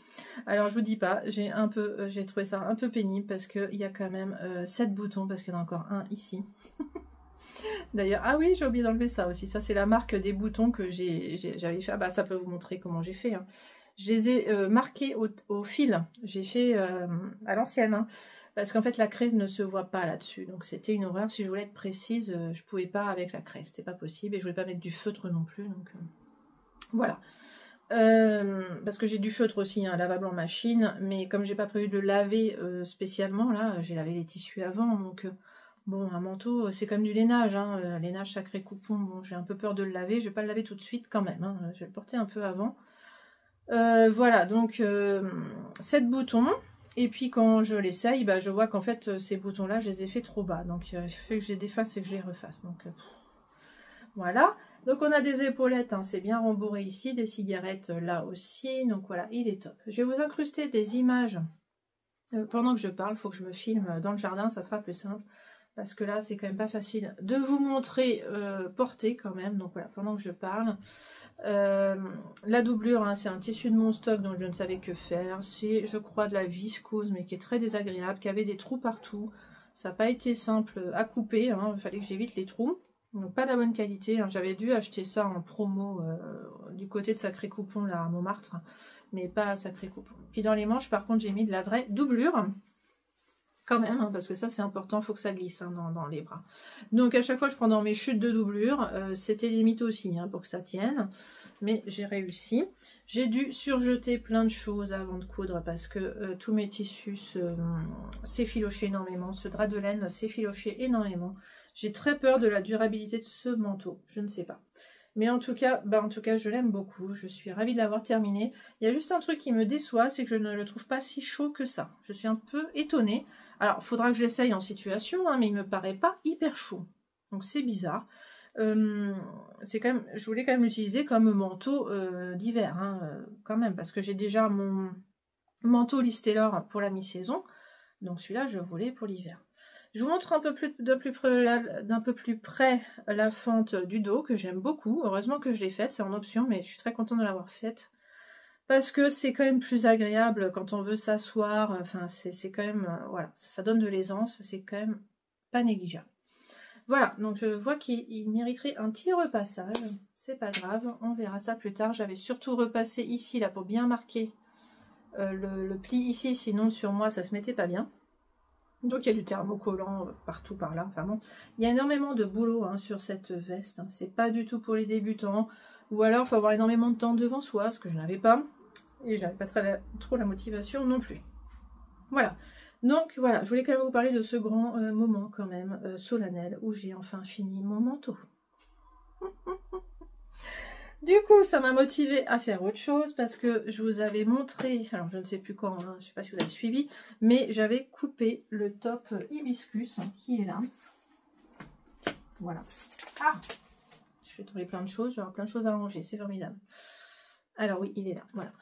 Alors, je vous dis pas, j'ai trouvé ça un peu pénible parce qu'il y a quand même 7 boutons, parce qu'il y en a encore un ici. D'ailleurs, ah oui, j'ai oublié d'enlever ça aussi. Ça, c'est la marque des boutons que j'avais fait. Ah bah, ça peut vous montrer comment j'ai fait. Hein. Je les ai marqués au fil. J'ai fait à l'ancienne. Hein, parce qu'en fait, la craie ne se voit pas là-dessus. Donc, c'était une horreur. Si je voulais être précise, je ne pouvais pas avec la craie. C'était pas possible. Et je voulais pas mettre du feutre non plus. Donc, voilà. Parce que j'ai du feutre aussi, hein, lavable en machine. Mais comme j'ai pas prévu de le laver spécialement, là, j'ai lavé les tissus avant. Donc... bon, un manteau, c'est comme du lainage, hein. Lainage sacré coupon, bon, j'ai un peu peur de le laver, je vais pas le laver tout de suite quand même, hein. Je vais le porter un peu avant. Voilà, donc 7 boutons, et puis quand je l'essaye, bah, je vois qu'en fait ces boutons-là, je les ai fait trop bas, donc il fait que je les défasse et que je les refasse. Donc voilà, donc on a des épaulettes, hein, c'est bien rembourré ici, des cigarettes là aussi, donc voilà, il est top. Je vais vous incruster des images pendant que je parle, il faut que je me filme dans le jardin, ça sera plus simple. Parce que là, c'est quand même pas facile de vous montrer porter quand même. Donc voilà, pendant que je parle. La doublure, hein, c'est un tissu de mon stock dont je ne savais que faire. C'est, je crois, de la viscose, mais qui est très désagréable, qui avait des trous partout. Ça n'a pas été simple à couper. Hein, il fallait que j'évite les trous. Donc pas de la bonne qualité. Hein. J'avais dû acheter ça en promo du côté de Sacré Coupon, là, à Montmartre. Mais pas à Sacré Coupon. Puis dans les manches, par contre, j'ai mis de la vraie doublure. Quand même, hein, parce que ça c'est important, il faut que ça glisse hein, dans les bras. Donc à chaque fois je prends dans mes chutes de doublure, c'était limite aussi hein, pour que ça tienne, mais j'ai réussi. J'ai dû surjeter plein de choses avant de coudre parce que tous mes tissus s'effilochaient énormément, ce drap de laine s'effilochait énormément. J'ai très peur de la durabilité de ce manteau, je ne sais pas. Mais en tout cas, je l'aime beaucoup. Je suis ravie de l'avoir terminé. Il y a juste un truc qui me déçoit, c'est que je ne le trouve pas si chaud que ça. Je suis un peu étonnée. Alors, il faudra que je l'essaye en situation, hein, mais il me paraît pas hyper chaud. Donc, c'est bizarre. C'est quand même, je voulais quand même l'utiliser comme manteau d'hiver, hein, quand même, parce que j'ai déjà mon manteau Liz Taylor pour la mi-saison. Donc, celui-là, je voulais pour l'hiver. Je vous montre d'un peu plus près la fente du dos que j'aime beaucoup. Heureusement que je l'ai faite, c'est en option, mais je suis très contente de l'avoir faite. Parce que c'est quand même plus agréable quand on veut s'asseoir. Enfin, c'est quand même, voilà, ça donne de l'aisance, c'est quand même pas négligeable. Voilà, donc je vois qu'il mériterait un petit repassage. C'est pas grave, on verra ça plus tard. J'avais surtout repassé ici, là, pour bien marquer le pli ici, sinon sur moi, ça se mettait pas bien. Donc il y a du thermocollant partout par là. Enfin bon, il y a énormément de boulot hein, sur cette veste. Hein. C'est pas du tout pour les débutants. Ou alors, il faut avoir énormément de temps devant soi, ce que je n'avais pas. Et j'avais pas trop la motivation non plus. Voilà. Donc voilà, je voulais quand même vous parler de ce grand moment quand même solennel où j'ai enfin fini mon manteau. Du coup, ça m'a motivée à faire autre chose parce que je vous avais montré, alors je ne sais plus quand, hein, je ne sais pas si vous avez suivi, mais j'avais coupé le top hibiscus qui est là. Voilà. Ah, je vais trouver plein de choses, j'aurai plein de choses à ranger, c'est formidable. Alors oui, il est là, voilà.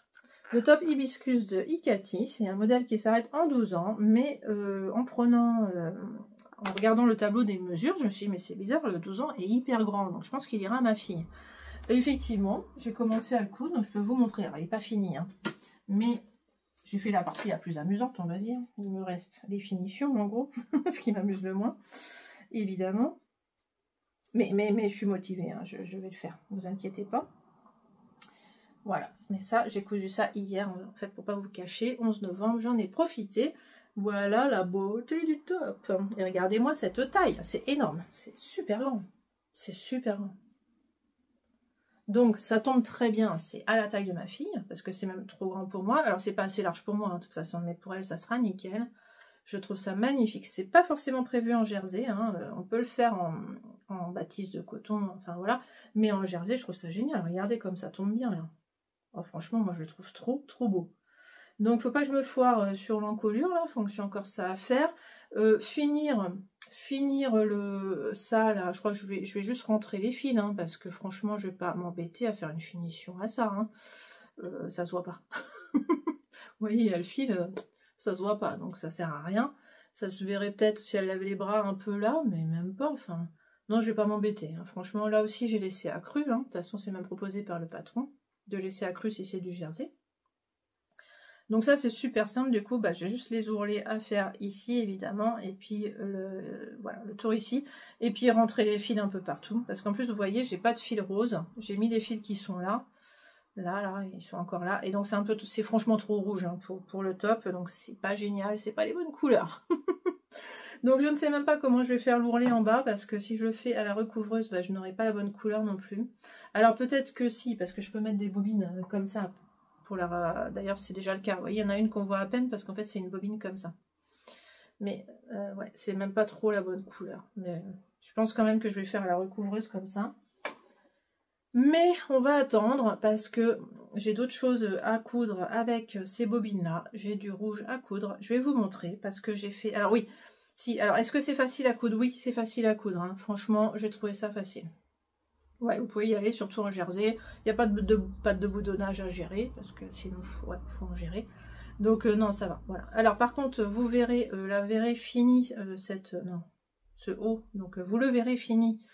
Le top hibiscus de Icati, c'est un modèle qui s'arrête en 12 ans, mais en regardant le tableau des mesures, je me suis dit, mais c'est bizarre, le 12 ans est hyper grand, donc je pense qu'il ira à ma fille. Et effectivement, j'ai commencé à le coudre, donc je peux vous montrer. Alors, il n'est pas fini, hein, mais j'ai fait la partie la plus amusante, on va dire. Il me reste les finitions, en gros, ce qui m'amuse le moins, évidemment. Mais je suis motivée, hein, je vais le faire, ne vous inquiétez pas. Voilà, mais ça, j'ai cousu ça hier, en fait, pour pas vous cacher, 11 novembre, j'en ai profité. Voilà la beauté du top. Et regardez-moi cette taille, c'est énorme, c'est super grand. C'est super grand. Donc ça tombe très bien, c'est à la taille de ma fille, parce que c'est même trop grand pour moi. Alors c'est pas assez large pour moi, hein, de toute façon, mais pour elle, ça sera nickel. Je trouve ça magnifique. C'est pas forcément prévu en jersey, hein. On peut le faire en bâtisse de coton, enfin voilà. Mais en jersey, je trouve ça génial. Regardez comme ça tombe bien, là. Oh, franchement, moi, je le trouve trop, trop beau. Donc, faut pas que je me foire sur l'encolure, là. Faut que j'ai encore ça à faire. Finir ça, là. Je crois que je vais juste rentrer les fils, hein, parce que franchement, je vais pas m'embêter à faire une finition à ça. Hein. Ça se voit pas. Vous voyez, il y a le fil, ça se voit pas, donc ça sert à rien. Ça se verrait peut-être si elle lève les bras un peu là, mais même pas. Enfin, non, je vais pas m'embêter. Hein. Franchement, là aussi, j'ai laissé accru. Hein. De toute façon, c'est même proposé par le patron de laisser accru si c'est du jersey. Donc ça c'est super simple, du coup j'ai juste les ourlets à faire ici évidemment, et puis voilà, le tour ici, et puis rentrer les fils un peu partout, parce qu'en plus vous voyez j'ai pas de fil rose, j'ai mis les fils qui sont là, ils sont encore là, et donc c'est franchement trop rouge hein, pour le top, donc c'est pas génial, c'est pas les bonnes couleurs. Donc je ne sais même pas comment je vais faire l'ourlet en bas, parce que si je le fais à la recouvreuse, je n'aurai pas la bonne couleur non plus. Alors peut-être que si, parce que je peux mettre des bobines comme ça. D'ailleurs c'est déjà le cas, vous voyez, il y en a une qu'on voit à peine, parce qu'en fait c'est une bobine comme ça. Mais ouais, c'est même pas trop la bonne couleur. Mais je pense quand même que je vais faire à la recouvreuse comme ça. Mais on va attendre, parce que j'ai d'autres choses à coudre avec ces bobines-là. J'ai du rouge à coudre, je vais vous montrer, parce que j'ai fait... Alors oui, si, alors est-ce que c'est facile à coudre? Oui, c'est facile à coudre, hein. Franchement, j'ai trouvé ça facile. Ouais, vous pouvez y aller, surtout en jersey. Il n'y a pas de boutonnage à gérer, parce que sinon, faut en gérer. Donc, non, ça va. Voilà. Alors, par contre, vous verrez, fini, ce haut. Donc, vous le verrez fini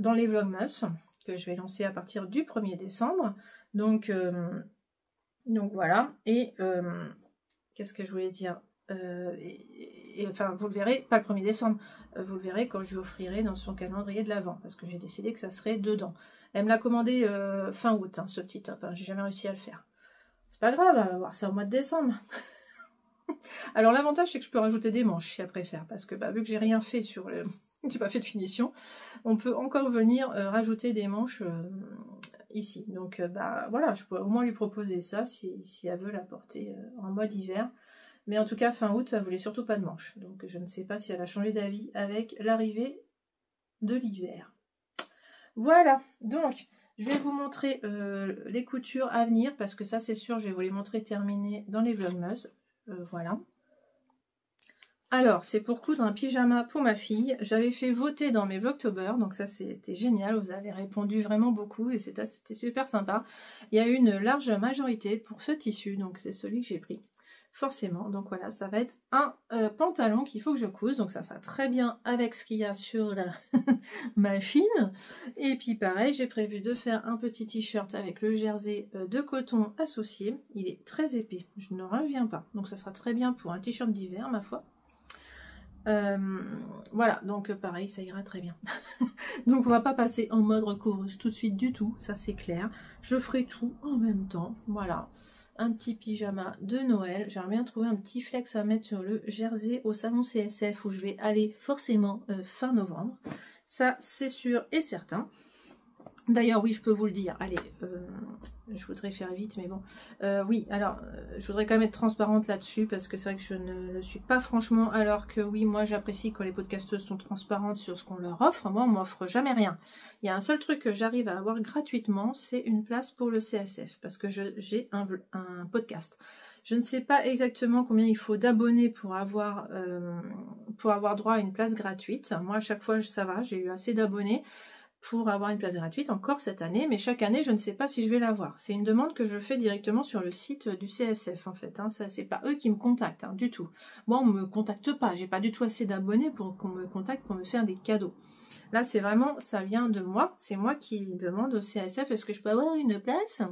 dans les Vlogmas, que je vais lancer à partir du 1er décembre. Donc voilà. Et qu'est-ce que je voulais dire? Enfin, vous le verrez, pas le 1er décembre, vous le verrez quand je lui offrirai dans son calendrier de l'Avent, parce que j'ai décidé que ça serait dedans. Elle me l'a commandé fin août, hein, ce petit top, hein, j'ai jamais réussi à le faire. C'est pas grave, elle va voir ça au mois de décembre. Alors l'avantage c'est que je peux rajouter des manches si elle préfère, parce que vu que j'ai rien fait sur le... j'ai pas fait de finition, on peut encore venir rajouter des manches ici. Donc voilà, je pourrais au moins lui proposer ça si elle veut la porter en mode hiver. Mais en tout cas, fin août, ça voulait surtout pas de manches. Donc je ne sais pas si elle a changé d'avis avec l'arrivée de l'hiver. Voilà, donc je vais vous montrer les coutures à venir, parce que ça c'est sûr, je vais vous les montrer terminées dans les Vlogmas. Voilà. Alors, c'est pour coudre un pyjama pour ma fille. J'avais fait voter dans mes Vlogtober, donc ça c'était génial, vous avez répondu vraiment beaucoup et c'était super sympa. Il y a eu une large majorité pour ce tissu, donc c'est celui que j'ai pris. Forcément, donc voilà, ça va être un pantalon qu'il faut que je couse, donc ça sera très bien avec ce qu'il y a sur la machine. Et puis pareil, j'ai prévu de faire un petit t-shirt avec le jersey de coton associé. Il est très épais, je ne reviens pas, donc ça sera très bien pour un t-shirt d'hiver ma foi. Voilà, donc pareil, ça ira très bien. Donc on va pas passer en mode recouvreuse tout de suite du tout, ça c'est clair. Je ferai tout en même temps, voilà. Un petit pyjama de Noël. J'aimerais bien trouver un petit flex à mettre sur le jersey au salon CSF où je vais aller forcément fin novembre. Ça, c'est sûr et certain. D'ailleurs, oui, je peux vous le dire. Allez, je voudrais faire vite, mais bon. Oui, alors, je voudrais quand même être transparente là-dessus, parce que c'est vrai que je ne le suis pas franchement, alors que oui, moi, j'apprécie quand les podcasteuses sont transparentes sur ce qu'on leur offre. Moi, on m'offre jamais rien. Il y a un seul truc que j'arrive à avoir gratuitement, c'est une place pour le CSF, parce que j'ai un podcast. Je ne sais pas exactement combien il faut d'abonnés pour avoir droit à une place gratuite. Moi, à chaque fois, ça va, j'ai eu assez d'abonnés pour avoir une place gratuite encore cette année, mais chaque année, je ne sais pas si je vais l'avoir. C'est une demande que je fais directement sur le site du CSF, en fait. Hein. Ça, c'est pas eux qui me contactent, hein, du tout. Moi, on me contacte pas. J'ai pas du tout assez d'abonnés pour qu'on me contacte pour me faire des cadeaux. Là, c'est vraiment, ça vient de moi. C'est moi qui demande au CSF, est-ce que je peux avoir une place ?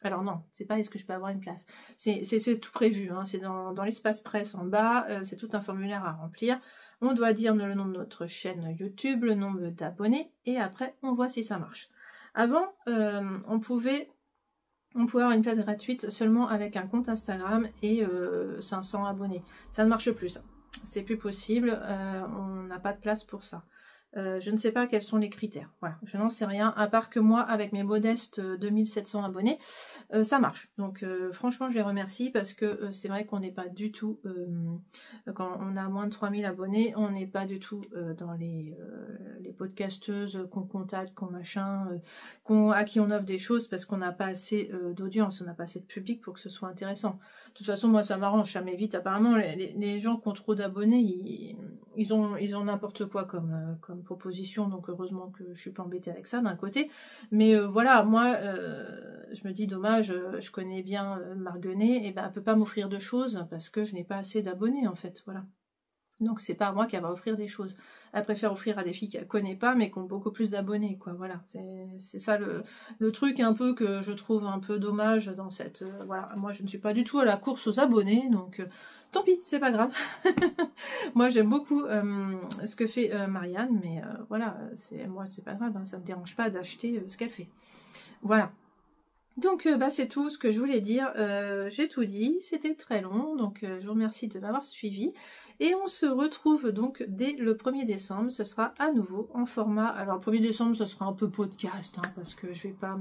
Alors non, c'est pas est-ce que je peux avoir une place. C'est tout prévu, hein. C'est dans l'espace presse en bas, c'est tout un formulaire à remplir. On doit dire le nom de notre chaîne YouTube, le nombre d'abonnés, et après on voit si ça marche. Avant, on pouvait avoir une place gratuite seulement avec un compte Instagram et 500 abonnés. Ça ne marche plus, ça. C'est plus possible, on n'a pas de place pour ça. Je ne sais pas quels sont les critères. Voilà, je n'en sais rien, à part que moi, avec mes modestes 2700 abonnés, ça marche. Donc franchement, je les remercie parce que c'est vrai qu'on n'est pas du tout, quand on a moins de 3000 abonnés, on n'est pas du tout dans les podcasteuses qu'on contacte, qu'on machin, à qui on offre des choses parce qu'on n'a pas assez d'audience, on n'a pas assez de public pour que ce soit intéressant. De toute façon, moi, ça m'arrange, ça m'évite. Apparemment, les gens qui ont trop d'abonnés, ils ont n'importe quoi comme proposition, donc heureusement que je suis pas embêtée avec ça d'un côté. Mais voilà, moi, je me dis dommage, je connais bien Marguenet, et ben elle peut pas m'offrir de choses parce que je n'ai pas assez d'abonnés en fait, voilà. Donc c'est pas à moi qu'elle va offrir des choses. Elle préfère offrir à des filles qu'elle connaît pas mais qui ont beaucoup plus d'abonnés, quoi. Voilà, c'est ça le truc un peu que je trouve un peu dommage dans cette... voilà, moi je ne suis pas du tout à la course aux abonnés, donc tant pis, c'est pas grave. Moi j'aime beaucoup ce que fait Marianne, mais voilà, moi c'est pas grave, hein, ça me dérange pas d'acheter ce qu'elle fait. Voilà. Donc c'est tout ce que je voulais dire, j'ai tout dit, c'était très long, donc je vous remercie de m'avoir suivi, et on se retrouve donc dès le 1er décembre, ce sera à nouveau en format, alors le 1er décembre ce sera un peu podcast, hein, parce que je vais pas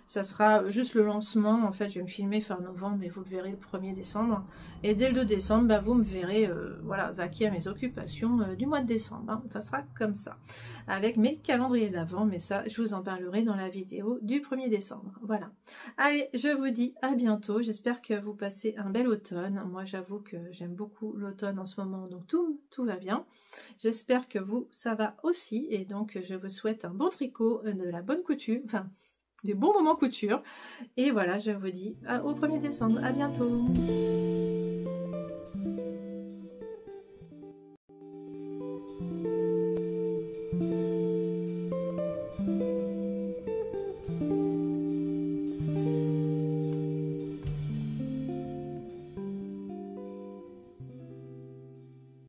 ça sera juste le lancement, en fait je vais me filmer fin novembre, mais vous le verrez le 1er décembre, et dès le 2 décembre, vous me verrez, voilà, vaquer à mes occupations du mois de décembre, hein. Ça sera comme ça, avec mes calendriers d'avant, mais ça je vous en parlerai dans la vidéo du 1er décembre, voilà. Allez, je vous dis à bientôt, j'espère que vous passez un bel automne. Moi j'avoue que j'aime beaucoup l'automne en ce moment, donc tout va bien. J'espère que vous, ça va aussi, et donc je vous souhaite un bon tricot, de la bonne couture, enfin des bons moments couture. Et voilà, je vous dis au 1er décembre, à bientôt.